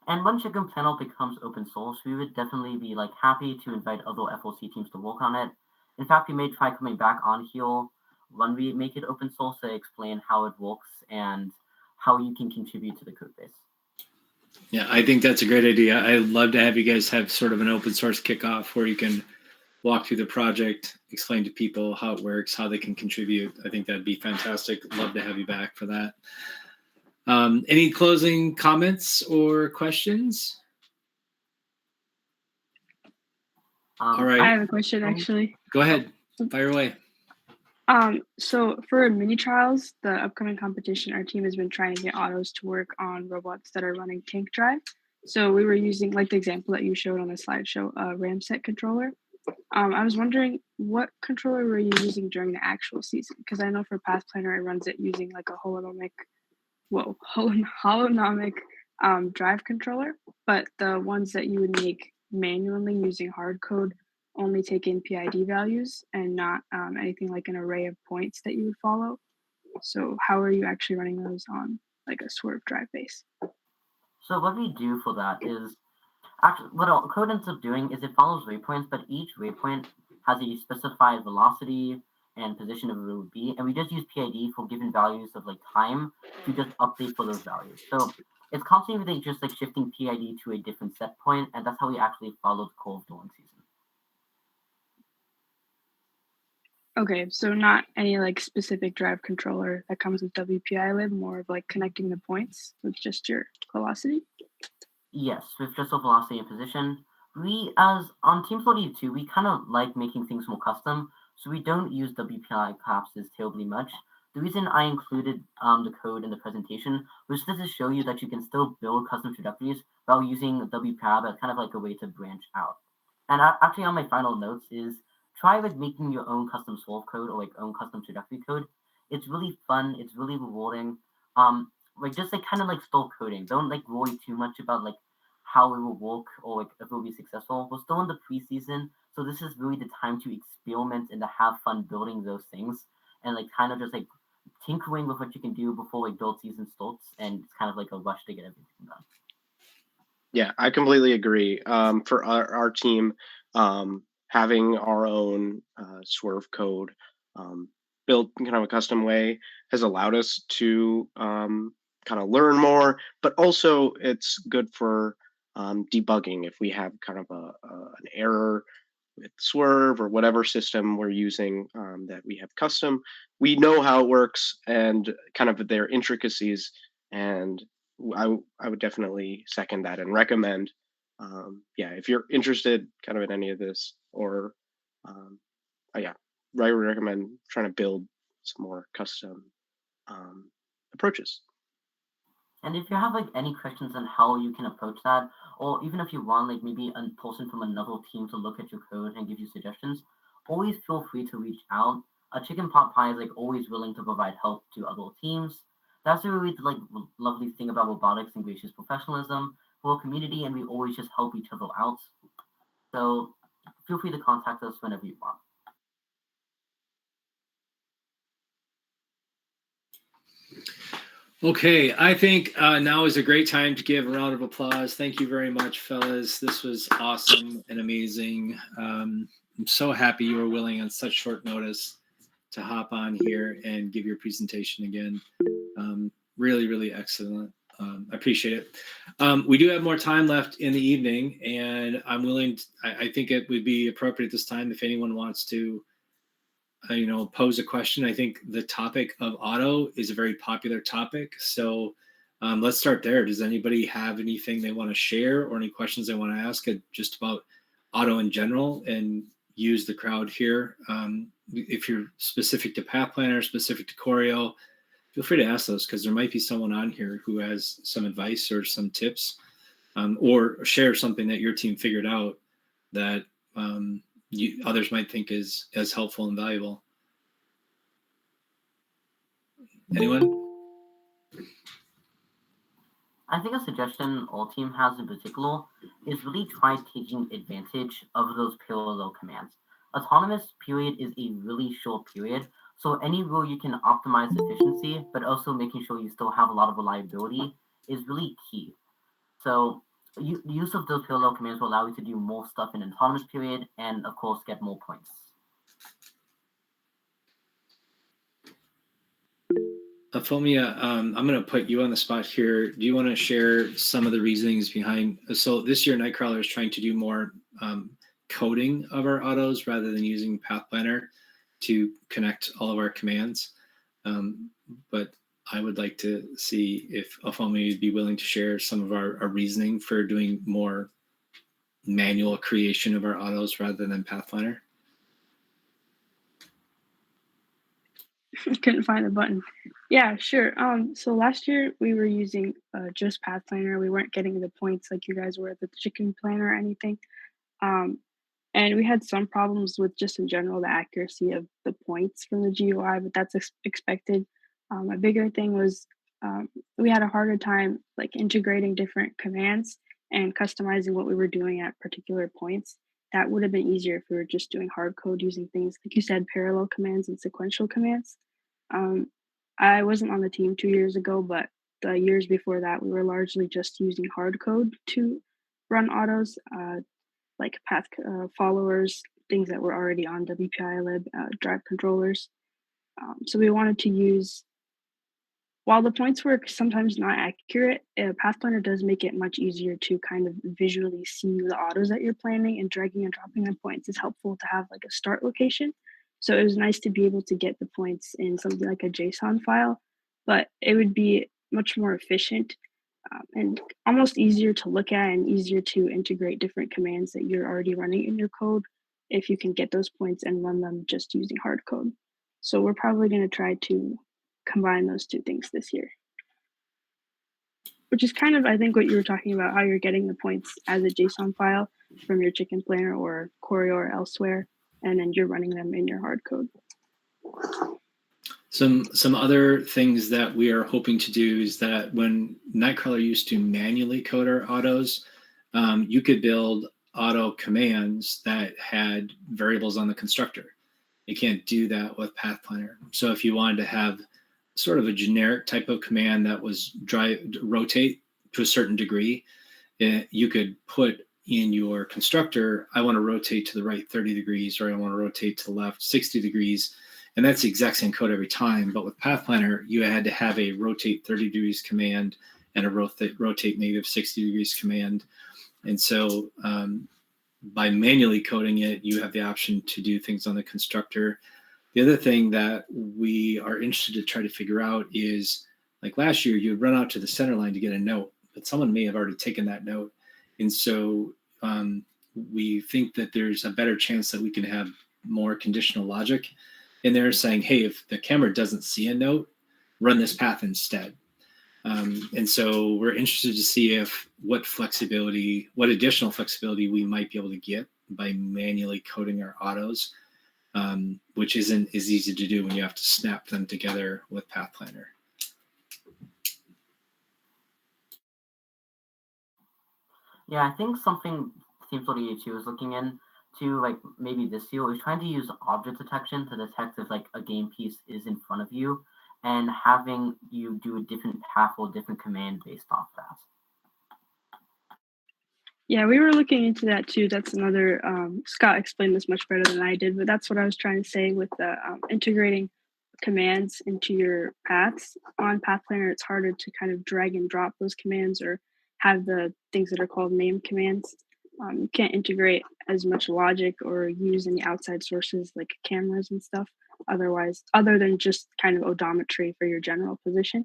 And when Chicken Planner becomes open source, we would definitely be like happy to invite other FLC teams to work on it. In fact, we may try coming back on here when we make it open source to explain how it works and how you can contribute to the code base. Yeah, I think that's a great idea. I'd love to have you guys have sort of an open source kickoff where you can walk through the project, explain to people how it works, how they can contribute. I think that'd be fantastic. Love to have you back for that. Any closing comments or questions? All right. I have a question, actually. Go ahead. Fire away. So for mini trials, the upcoming competition, our team has been trying to get autos to work on robots that are running tank drive. So we were using, like the example that you showed on the slideshow, a Ramset controller. I was wondering what controller were you using during the actual season? Because I know for Path Planner it runs it using like a holonomic drive controller, but the ones that you would make manually using hard code only take in PID values and not anything like an array of points that you would follow. So how are you actually running those on like a swerve drive base? So what we do for that is actually what our code ends up doing is it follows waypoints, but each waypoint has a specified velocity and position of where it would be, and we just use PID for given values of like time to just update for those values. So it's constantly just like shifting PID to a different set point, and that's how we actually follow the core of dueling season. Okay, so not any like specific drive controller that comes with WPI lib, more of like connecting the points with just your velocity? Yes, with just the velocity and position. We, as on Team 42, we kind of like making things more custom, so we don't use WPI collapses terribly much. The reason I included the code in the presentation was just to show you that you can still build custom trajectories while using WPI, but kind of like a way to branch out. And actually, on my final notes is try like making your own custom solve code or like own custom trajectory code. It's really fun. It's really rewarding. Like just like kind of like stall coding. Don't like worry too much about like how it will work or like if it will be successful. We're still in the preseason, so this is really the time to experiment and to have fun building those things and like kind of just like tinkering with what you can do before like build season starts, and it's kind of like a rush to get everything done. Yeah, I completely agree. For our team, having our own swerve code built kind of a custom way has allowed us to kind of learn more, but also it's good for debugging if we have kind of an error with swerve or whatever system we're using that we have custom. We know how it works and kind of their intricacies, and I would definitely second that and recommend. Yeah, if you're interested kind of in any of this, or yeah, I would recommend trying to build some more custom approaches. And if you have like any questions on how you can approach that, or even if you want like maybe a person from another team to look at your code and give you suggestions, always feel free to reach out. A chicken pot pie is like always willing to provide help to other teams. That's the really like lovely thing about robotics and gracious professionalism. We're a community and we always just help each other out. So feel free to contact us whenever you want. Okay, I think now is a great time to give a round of applause. Thank you very much, fellas. This was awesome and amazing. I'm so happy you were willing on such short notice to hop on here and give your presentation again. Really, really excellent. I appreciate it. We do have more time left in the evening, and I'm willing to, I think it would be appropriate this time if anyone wants to pose a question. I think the topic of auto is a very popular topic. So let's start there. Does anybody have anything they want to share or any questions they want to ask just about auto in general, and use the crowd here? If you're specific to Path Planner, specific to Choreo, feel free to ask those, because there might be someone on here who has some advice or some tips, or share something that your team figured out that others might think is as helpful and valuable. Anyone? I think a suggestion our team has in particular is really try taking advantage of those parallel commands. Autonomous period is a really short period, so anywhere you can optimize efficiency, but also making sure you still have a lot of reliability is really key. So the use of those parallel commands will allow you to do more stuff in autonomous period and, of course, get more points. Afomia, I'm going to put you on the spot here. Do you want to share some of the reasonings behind? So this year, KnightKrawler is trying to do more coding of our autos rather than using Path Planner to connect all of our commands. But I would like to see if Afomia would be willing to share some of our reasoning for doing more manual creation of our autos rather than Path Planner. Couldn't find the button. Yeah, sure. So last year we were using just Path Planner. We weren't getting the points like you guys were at the chicken planner or anything. Um, and we had some problems with just in general the accuracy of the points from the GUI, but that's expected. A bigger thing was um, we had a harder time like integrating different commands and customizing what we were doing at particular points. That would have been easier if we were just doing hard code using things like you said, parallel commands and sequential commands. Um, I wasn't on the team 2 years ago, but the years before that, we were largely just using hard code to run autos. Like path followers, things that were already on WPI lib, drive controllers. So we wanted to use, while the points were sometimes not accurate, Path Planner does make it much easier to kind of visually see the autos that you're planning, and dragging and dropping the points is helpful to have like a start location. So it was nice to be able to get the points in something like a JSON file, but it would be much more efficient and almost easier to look at and easier to integrate different commands that you're already running in your code if you can get those points and run them just using hard code. So we're probably going to try to combine those two things this year, which is kind of, I think, what you were talking about, how you're getting the points as a JSON file from your chicken planner or Choreo or elsewhere, and then you're running them in your hard code. Some other things that we are hoping to do is that when KnightKrawler used to manually code our autos, you could build auto commands that had variables on the constructor. You can't do that with Path Planner. So if you wanted to have sort of a generic type of command that was rotate to a certain degree, you could put in your constructor, I want to rotate to the right 30 degrees, or I want to rotate to the left 60 degrees. And that's the exact same code every time. But with Path Planner, you had to have a rotate 30 degrees command and a rotate negative 60 degrees command. And so by manually coding it, you have the option to do things on the constructor. The other thing that we are interested to try to figure out is, like last year, you would run out to the center line to get a note, but someone may have already taken that note. And so we think that there's a better chance that we can have more conditional logic in there saying, hey, if the camera doesn't see a note, run this path instead. And so we're interested to see what additional flexibility we might be able to get by manually coding our autos, which isn't as easy to do when you have to snap them together with Path Planner. Yeah, I think something Team 42 is looking into, like maybe this year, is trying to use object detection to detect if like a game piece is in front of you, and having you do a different path or different command based off that. Yeah, we were looking into that too. That's another, Scott explained this much better than I did, but that's what I was trying to say with the integrating commands into your paths. On Path Planner, it's harder to kind of drag and drop those commands or have the things that are called name commands. You can't integrate as much logic or use any outside sources like cameras and stuff. Otherwise, other than just kind of odometry for your general position.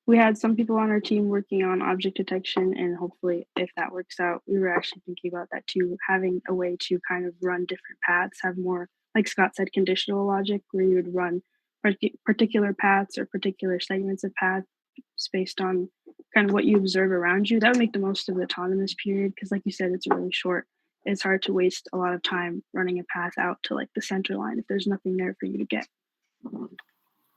We had some people on our team working on object detection, and hopefully if that works out, we were actually thinking about that too, having a way to kind of run different paths, have more, like Scott said, conditional logic, where you would run particular paths or particular segments of paths based on kind of what you observe around you. That would make the most of the autonomous period, because like you said, it's really short. It's hard to waste a lot of time running a path out to like the center line if there's nothing there for you to get.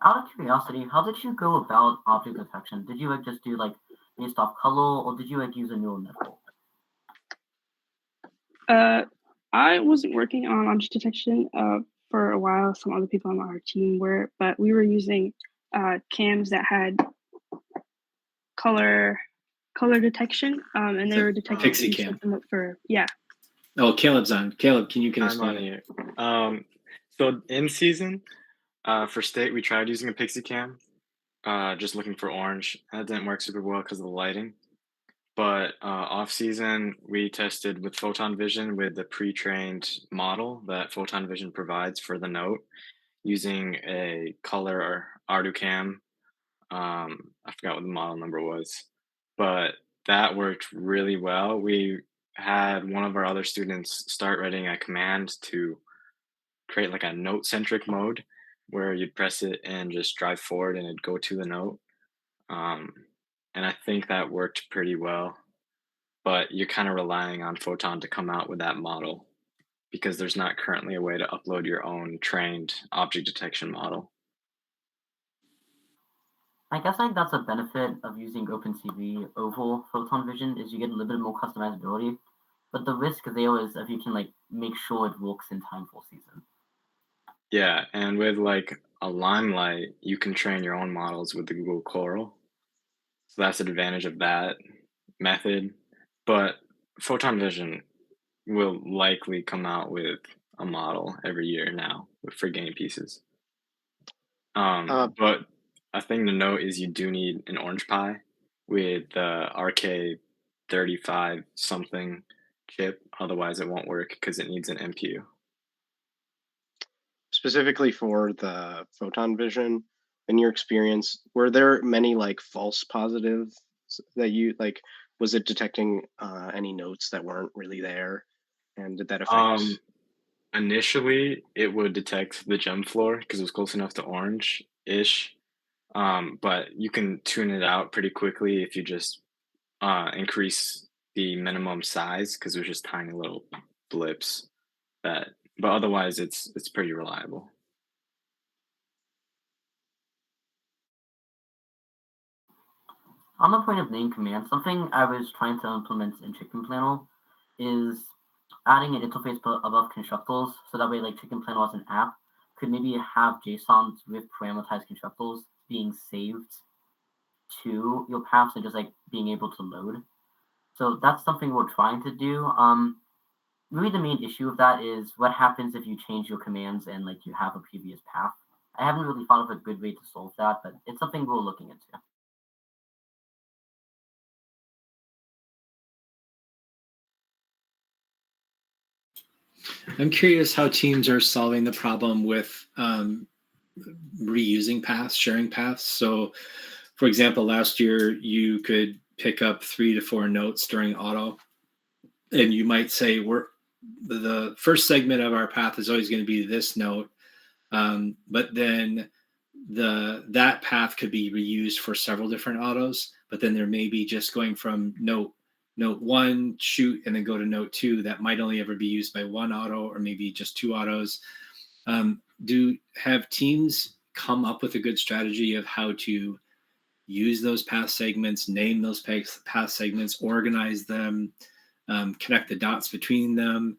Out of curiosity, how did you go about object detection? Did you like just do like based off color, or did you like use a neural network? I wasn't working on object detection for a while. Some other people on our team were, but we were using cams that had color detection, and they were detecting Pixie cam. Oh, Caleb's on. Caleb, can you I'm on here. So in season, for state, we tried using a pixie cam, just looking for orange. That didn't work super well because of the lighting. But off season, we tested with photon vision with the pre-trained model that photon vision provides for the note, using a color or ArduCam. I forgot what the model number was, but that worked really well. We had one of our other students start writing a command to create like a note-centric mode where you'd press it and just drive forward and it'd go to the note. And I think that worked pretty well, but you're kind of relying on Photon to come out with that model because there's not currently a way to upload your own trained object detection model. I guess like that's a benefit of using OpenCV Oval Photon Vision is you get a little bit more customizability, but the risk there is if you can like make sure it works in time for season. Yeah, and with like a Limelight, you can train your own models with the Google Coral. So that's an advantage of that method. But Photon Vision will likely come out with a model every year now for game pieces. But a thing to note is you do need an Orange Pi with the RK35 something chip, otherwise it won't work because it needs an NPU. Specifically for the Photon Vision, in your experience, were there many like false positives that you like? Was it detecting any notes that weren't really there, and did that affect? Initially, it would detect the gem floor because it was close enough to orange-ish. But you can tune it out pretty quickly if you just increase the minimum size because it was just tiny little blips that. But otherwise, it's pretty reliable. On the point of name command, something I was trying to implement in Chicken Planner is adding an interface above constructors, so that way like Chicken Planner as an app could maybe have JSONs with parameterized constructors being saved to your paths and just like being able to load. So that's something we're trying to do. Really the main issue of that is what happens if you change your commands and like you have a previous path. I haven't really thought of a good way to solve that, but it's something we're looking into. I'm curious how teams are solving the problem with reusing paths, sharing paths. So, for example, last year you could pick up 3 to 4 notes during auto, and you might say the first segment of our path is always going to be this note, but then that path could be reused for several different autos. But then there may be just going from note 1 shoot and then go to note 2 that might only ever be used by one auto or maybe just 2 autos. Have teams come up with a good strategy of how to use those path segments, name those path segments, organize them, connect the dots between them?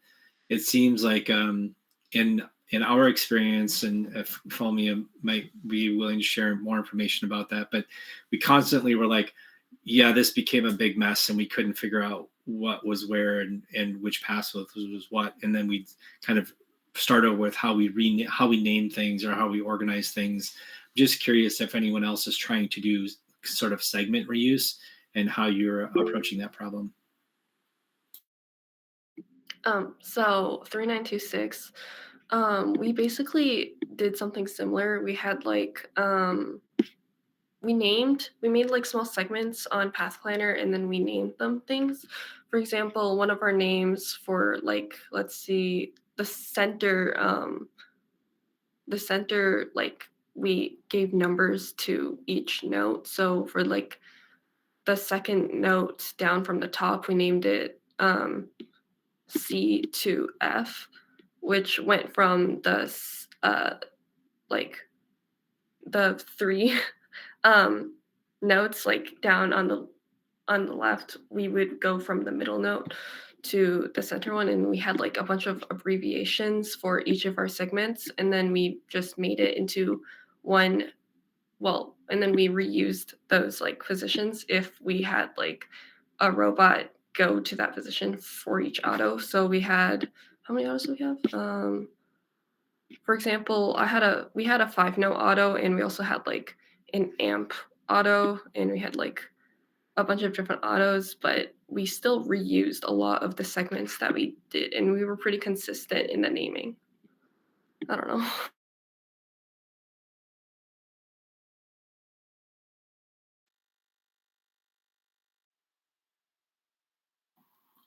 It seems like in our experience, and if Fulmia might be willing to share more information about that, but we constantly were like, yeah, this became a big mess and we couldn't figure out what was where and which path was what. And then we kind of start over with how we name things or how we organize things. Just curious if anyone else is trying to do sort of segment reuse and how you're approaching that problem. So 3926, we basically did something similar. We had like we made like small segments on Path Planner, and then we named them things. For example, one of our names for like, let's see, the center, like we gave numbers to each note. So for like the second note down from the top, we named it C to F, which went from the like the 3 notes like down on the left. We would go from the middle note to the center one, and we had like a bunch of abbreviations for each of our segments, and then we just made it into one. Well, and then we reused those like positions if we had like a robot go to that position for each auto. So we had, how many autos do we have? For example, we had a 5-note auto, and we also had like an amp auto, and we had like a bunch of different autos, but we still reused a lot of the segments that we did, and we were pretty consistent in the naming. I don't know.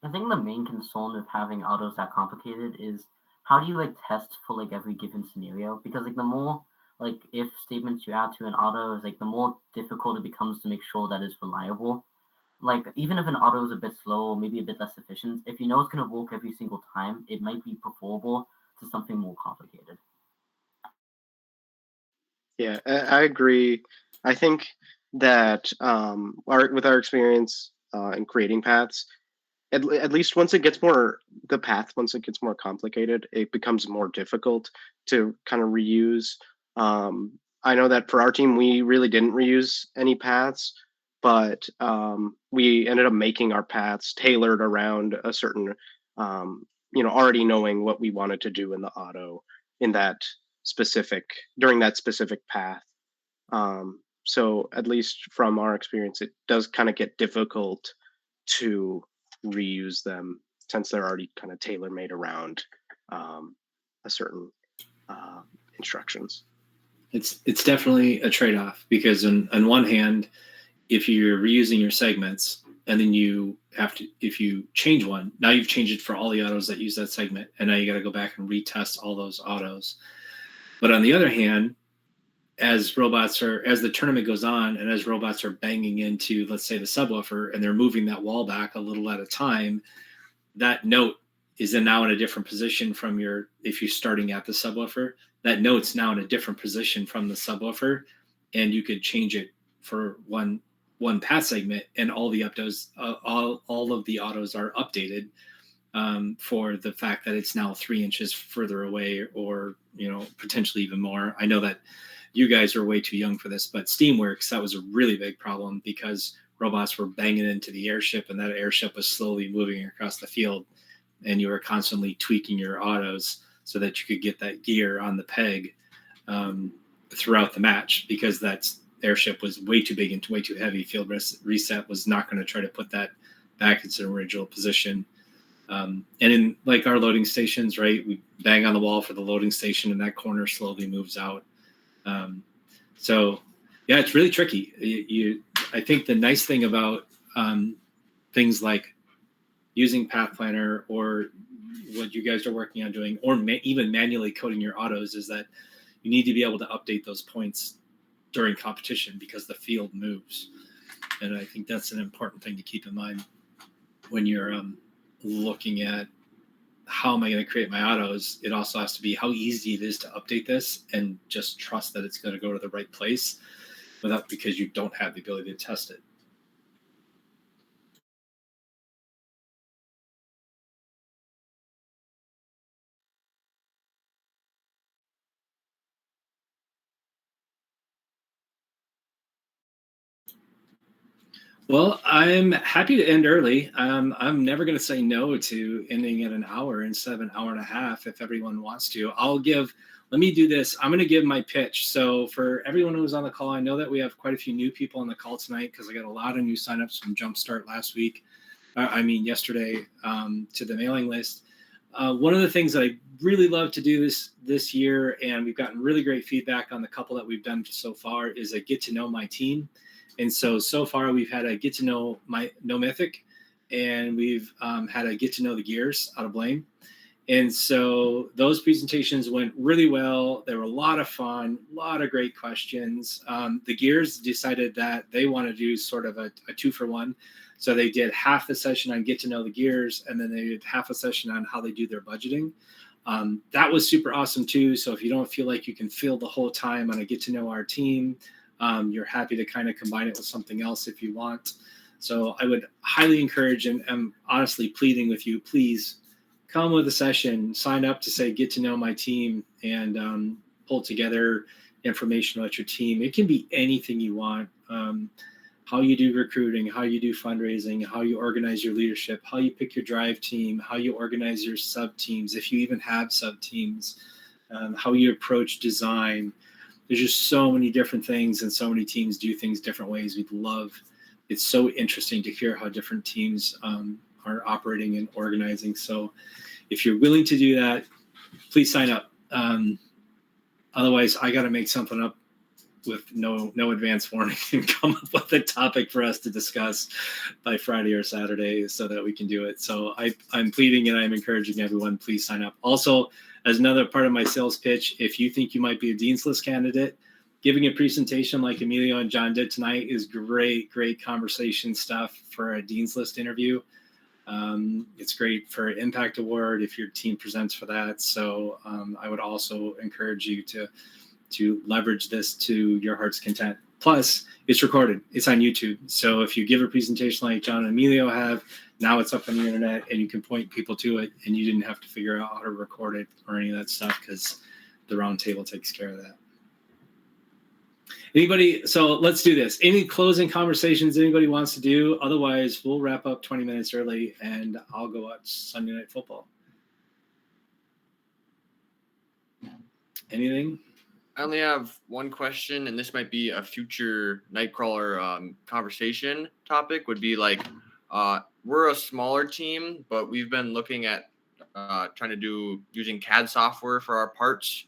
I think the main concern with having autos that complicated is how do you like test for like every given scenario? Because like the more like if statements you add to an auto is like the more difficult it becomes to make sure that it's reliable. Like even if an auto is a bit slow, maybe a bit less efficient, if you know it's going to work every single time, it might be preferable to something more complicated. Yeah, I agree. I think that with our experience in creating paths, at least once it gets more complicated, it becomes more difficult to kind of reuse. I know that for our team, we really didn't reuse any paths, but we ended up making our paths tailored around a certain, already knowing what we wanted to do in the auto in that during that specific path. So at least from our experience, it does kind of get difficult to reuse them since they're already kind of tailor-made around a certain instructions. It's definitely a trade-off because on one hand, if you're reusing your segments and then if you change one, now you've changed it for all the autos that use that segment, and now you got to go back and retest all those autos. But on the other hand, as the tournament goes on and as robots are banging into, let's say, the subwoofer, and they're moving that wall back a little at a time, that note is then now in a different position from if you're starting at the subwoofer, that note's now in a different position from the subwoofer, and you could change it for one path segment, and all the all of the autos are updated for the fact that it's now 3 inches further away, or potentially even more. I know that you guys are way too young for this, but Steamworks, that was a really big problem because robots were banging into the airship, and that airship was slowly moving across the field, and you were constantly tweaking your autos so that you could get that gear on the peg throughout the match, because that airship was way too big and way too heavy. Field reset was not going to try to put that back in its original position. And in like our loading stations, right, we bang on the wall for the loading station, and that corner slowly moves out. So yeah, it's really tricky. I think the nice thing about things like using Path Planner, or what you guys are working on doing, or even manually coding your autos, is that you need to be able to update those points during competition because the field moves. And I think that's an important thing to keep in mind when you're looking at how am I going to create my autos. It also has to be how easy it is to update this, and just trust that it's going to go to the right place because you don't have the ability to test it. Well, I'm happy to end early. I'm never going to say no to ending at an hour instead of an hour and a half if everyone wants to. Let me do this. I'm going to give my pitch. So for everyone who's on the call, I know that we have quite a few new people on the call tonight because I got a lot of new signups from Jumpstart yesterday to the mailing list. One of the things that I really love to do this year, and we've gotten really great feedback on the couple that we've done so far, is a get to know my team. And so far we've had a get to know No Mythic, and we've had a get to know the Gears out of Blame. And so those presentations went really well. They were a lot of fun, a lot of great questions. The Gears decided that they want to do sort of a 2-for-1. So they did half the session on get to know the Gears, and then they did half a session on how they do their budgeting. That was super awesome too. So if you don't feel like you can fill the whole time on a get to know our team, you're happy to kind of combine it with something else if you want. So I would highly encourage, and I'm honestly pleading with you, please come with a session, sign up to say, get to know my team, and pull together information about your team. It can be anything you want. How you do recruiting, how you do fundraising, how you organize your leadership, how you pick your drive team, how you organize your sub teams, if you even have sub teams, how you approach design. There's just so many different things, and so many teams do things different ways. It's so interesting to hear how different teams are operating and organizing. So if you're willing to do that, please sign up. Otherwise, I got to make something up with no advance warning and come up with a topic for us to discuss by Friday or Saturday so that we can do it. So I'm pleading and I'm encouraging everyone, please sign up. Also, as another part of my sales pitch, if you think you might be a Dean's List candidate, giving a presentation like Emilio and John did tonight is great conversation stuff for a Dean's List interview. It's great for Impact Award if your team presents for that. So I would also encourage you to leverage this to your heart's content. Plus, it's recorded. It's on YouTube. So if you give a presentation like John and Emilio have, now it's up on the internet and you can point people to it, and you didn't have to figure out how to record it or any of that stuff because the roundtable takes care of that. Anybody? So let's do this. Any closing conversations anybody wants to do? Otherwise, we'll wrap up 20 minutes early and I'll go watch Sunday Night Football. Anything? I only have one question, and this might be a future KnightKrawler conversation topic. Would be like, we're a smaller team, but we've been looking at trying to do using CAD software for our parts.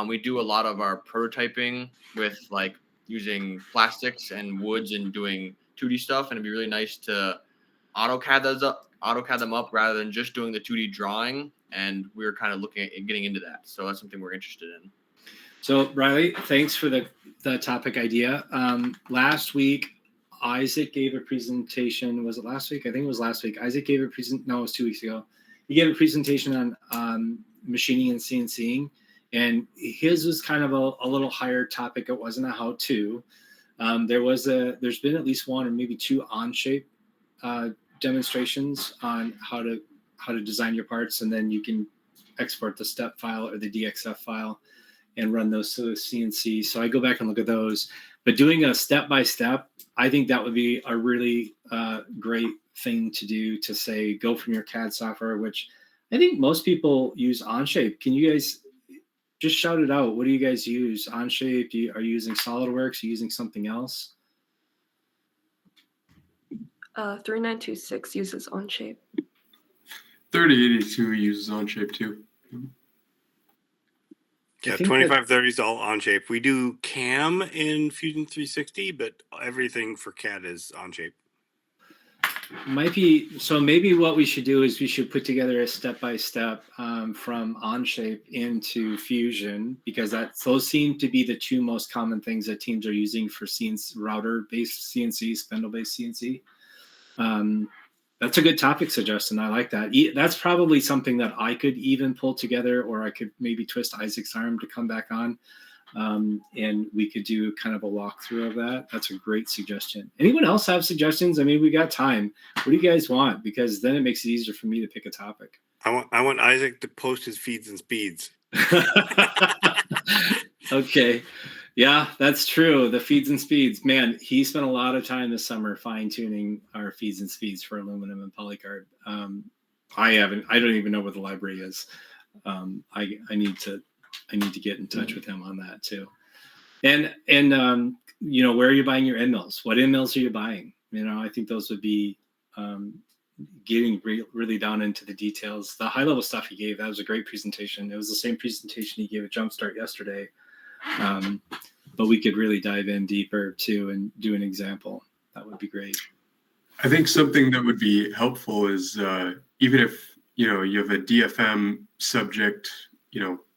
We do a lot of our prototyping with like using plastics and woods and doing 2D stuff, and it'd be really nice to AutoCAD them up rather than just doing the 2D drawing. And we were kind of looking at getting into that, so that's something we're interested in. So Riley, thanks for the topic idea. Last week, Isaac gave a presentation. Was it last week? I think it was last week. Isaac gave a no, it was 2 weeks ago. He gave a presentation on machining and CNCing, and his was kind of a little higher topic. It wasn't a how-to. There's been at least one or maybe two Onshape demonstrations on how to design your parts, and then you can export the step file or the DXF file and run those to the CNC. So I go back and look at those. But doing a step-by-step, I think that would be a really great thing to do, to say, go from your CAD software, which I think most people use Onshape. Can you guys just shout it out? What do you guys use? Onshape? Are you using SolidWorks? Are you using something else? 3926 uses Onshape. 3082 uses Onshape too. Yeah, 2530 is all Onshape. We do CAM in Fusion 360, but everything for CAD is Onshape. Maybe what we should do is we should put together a step-by-step from Onshape into Fusion, because those seem to be the two most common things that teams are using for CNC, router-based CNC, spindle-based CNC. That's a good topic suggestion. I like that. That's probably something that I could even pull together, or I could maybe twist Isaac's arm to come back on, and we could do kind of a walkthrough of that. That's a great suggestion. Anyone else have suggestions? I mean, we got time. What do you guys want? Because then it makes it easier for me to pick a topic. I want Isaac to post his feeds and speeds. Okay. Yeah, that's true. The feeds and speeds, man, he spent a lot of time this summer fine-tuning our feeds and speeds for aluminum and polycard. I don't even know where the library is. I need to get in touch with him on that too. And where are you buying your end mills? What end mills are you buying? I think those would be getting really down into the details. The high level stuff he gave, that was a great presentation. It was the same presentation he gave at Jumpstart yesterday. But we could really dive in deeper too and do an example. That would be great. I think something that would be helpful is even if you have a DFM subject,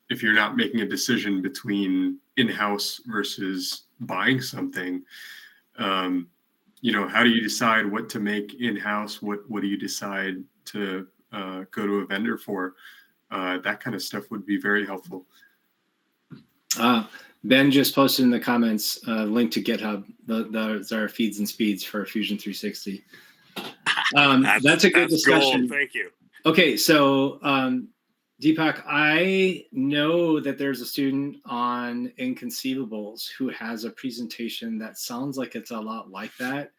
if you're not making a decision between in-house versus buying something, how do you decide what to make in-house? What do you decide to go to a vendor for? That kind of stuff would be very helpful. Ben just posted in the comments link to GitHub. Those are feeds and speeds for Fusion 360. That's a good discussion. Gold. Thank you. Okay, so Deepak, I know that there's a student on Inconceivables who has a presentation that sounds like it's a lot like that.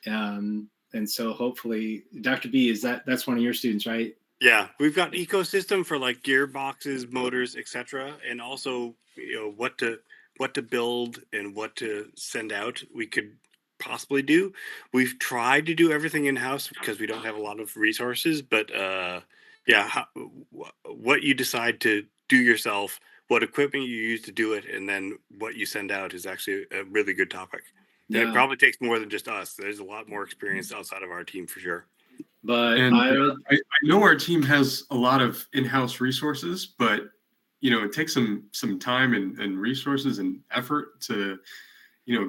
And so hopefully, Dr. B, that's one of your students, right? Yeah, we've got ecosystem for like gearboxes, motors, etc., and also what to build and what to send out. We could possibly do. We've tried to do everything in house because we don't have a lot of resources. But what you decide to do yourself what equipment you use to do it, and then what you send out is actually a really good topic. And Yeah. it probably takes more than just us. There's a lot more experience outside of our team for sure. But And I know our team has a lot of in-house resources, but it takes some time and resources and effort to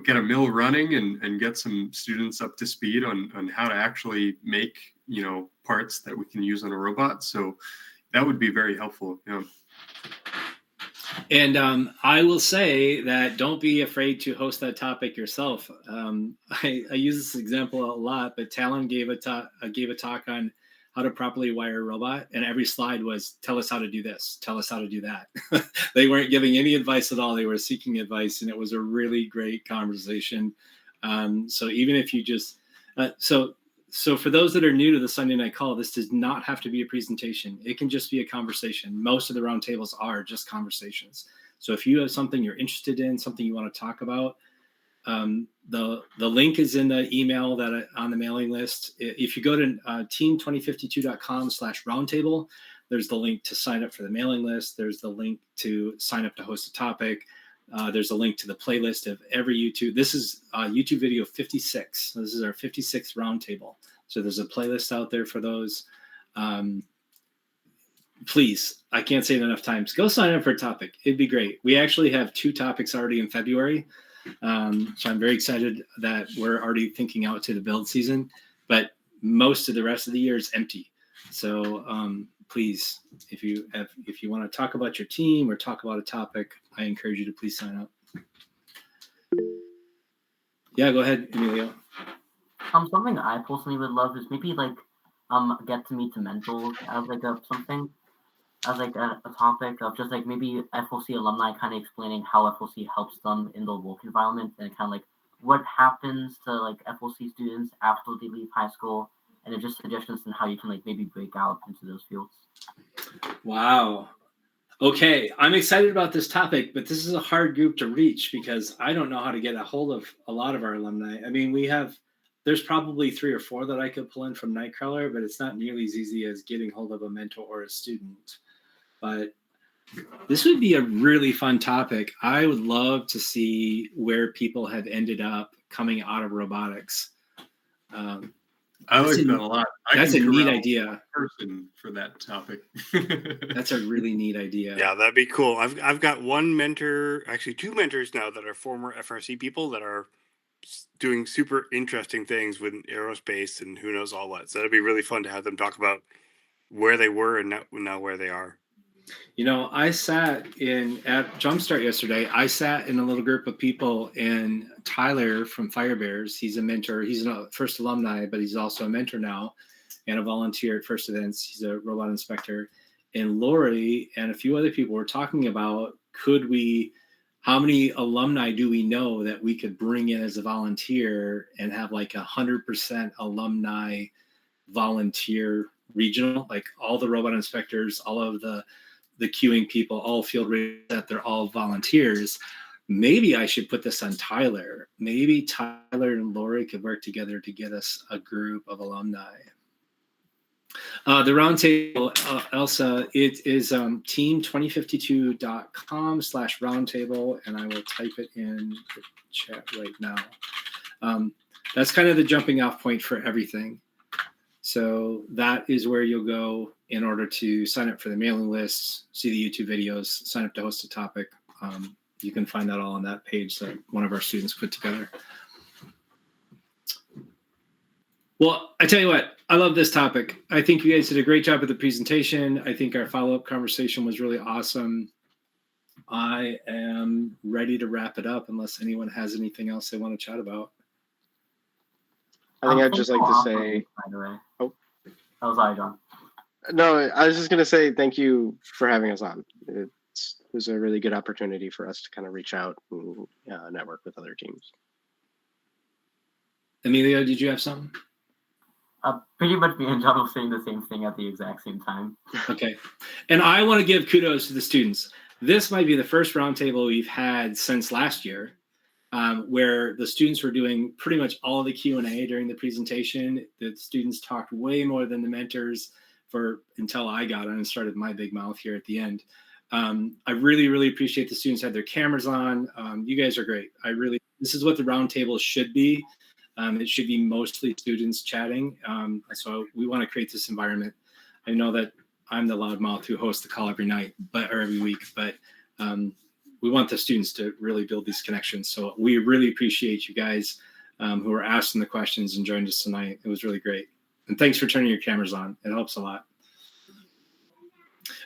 get a mill running and get some students up to speed on how to actually make parts that we can use on a robot. So that would be very helpful. And I will say that don't be afraid to host that topic yourself. I use this example a lot, but Talon gave a talk on how to properly wire a robot, and every slide was, tell us how to do this, tell us how to do that. They weren't giving any advice at all. They were seeking advice, and it was a really great conversation. So even if you just, so for those that are new to the Sunday Night Call, this does not have to be a presentation. It can just be a conversation. Most of the roundtables are just conversations. So if you have something you're interested in, something you want to talk about, the link is in the email that on the mailing list. If you go to team2052.com/roundtable, there's the link to sign up for the mailing list. There's the link to sign up to host a topic. There's a link to the playlist of every YouTube. This is YouTube video 56. This is our 56th roundtable. So there's a playlist out there for those. Please, I can't say it enough times. Go sign up for a topic. It'd be great. We actually have 2 topics already in February. So I'm very excited that we're already thinking out to the build season, but most of the rest of the year is empty. So please, if you want to talk about your team or talk about a topic, I encourage you to please sign up. Yeah, go ahead, Emilio. Something I personally would love is maybe like get to meet the mentors as like a topic of just like maybe FLC alumni kind of explaining how FLC helps them in the work environment, and kind of like what happens to like FLC students after they leave high school, and then just suggestions on how you can like maybe break out into those fields. Wow. Okay, I'm excited about this topic, but this is a hard group to reach because I don't know how to get a hold of a lot of our alumni. I mean, there's probably 3 or 4 that I could pull in from KnightKrawler, but it's not nearly as easy as getting hold of a mentor or a student. But this would be a really fun topic. I would love to see where people have ended up coming out of robotics. I like that a lot. That's a neat idea. Person for that topic. That's a really neat idea. Yeah, that'd be cool. I've got one mentor, actually 2 mentors now that are former FRC people that are doing super interesting things with aerospace and who knows all what. So that'd be really fun to have them talk about where they were and now where they are. I sat at Jumpstart yesterday. I sat in a little group of people, and Tyler from Fire Bears, he's a mentor. He's a first alumni, but he's also a mentor now and a volunteer at First Events. He's a robot inspector. And Lori and a few other people were talking about, how many alumni do we know that we could bring in as a volunteer and have like 100% alumni volunteer regional, like all the robot inspectors, all of the queuing people, all field that they're all volunteers. Maybe I should put this on Tyler. Maybe Tyler and Lori could work together to get us a group of alumni. The roundtable, Elsa, it is team2052.com/roundtable, and I will type it in the chat right now. That's kind of the jumping off point for everything. So that is where you'll go in order to sign up for the mailing list, see the YouTube videos, sign up to host a topic. You can find that all on that page that one of our students put together. Well, I tell you what, I love this topic. I think you guys did a great job with the presentation. I think our follow-up conversation was really awesome. I am ready to wrap it up unless anyone has anything else they want to chat about. I think I'd just like to say, oh, sorry, John. No, I was just going to say thank you for having us on. It was a really good opportunity for us to kind of reach out and network with other teams. Emilio, did you have something? Pretty much me and John were saying the same thing at the exact same time. Okay. And I want to give kudos to the students. This might be the first roundtable we've had since last year, where the students were doing pretty much all of the Q&A during the presentation. The students talked way more than the mentors until I got on and started my big mouth here at the end. I really, really appreciate the students had their cameras on. You guys are great. This is what the roundtable should be. It should be mostly students chatting. So we want to create this environment. I know that I'm the loudmouth who hosts the call every night, or every week, but we want the students to really build these connections. So we really appreciate you guys who are asking the questions and joined us tonight. It was really great. And thanks for turning your cameras on. It helps a lot.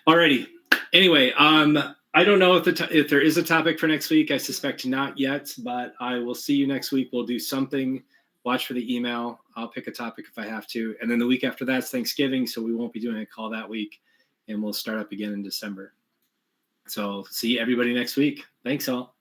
Alrighty. Anyway, I don't know if there is a topic for next week. I suspect not yet, but I will see you next week. We'll do something. Watch for the email. I'll pick a topic if I have to. And then the week after that's Thanksgiving, so we won't be doing a call that week. And we'll start up again in December. So see everybody next week. Thanks all.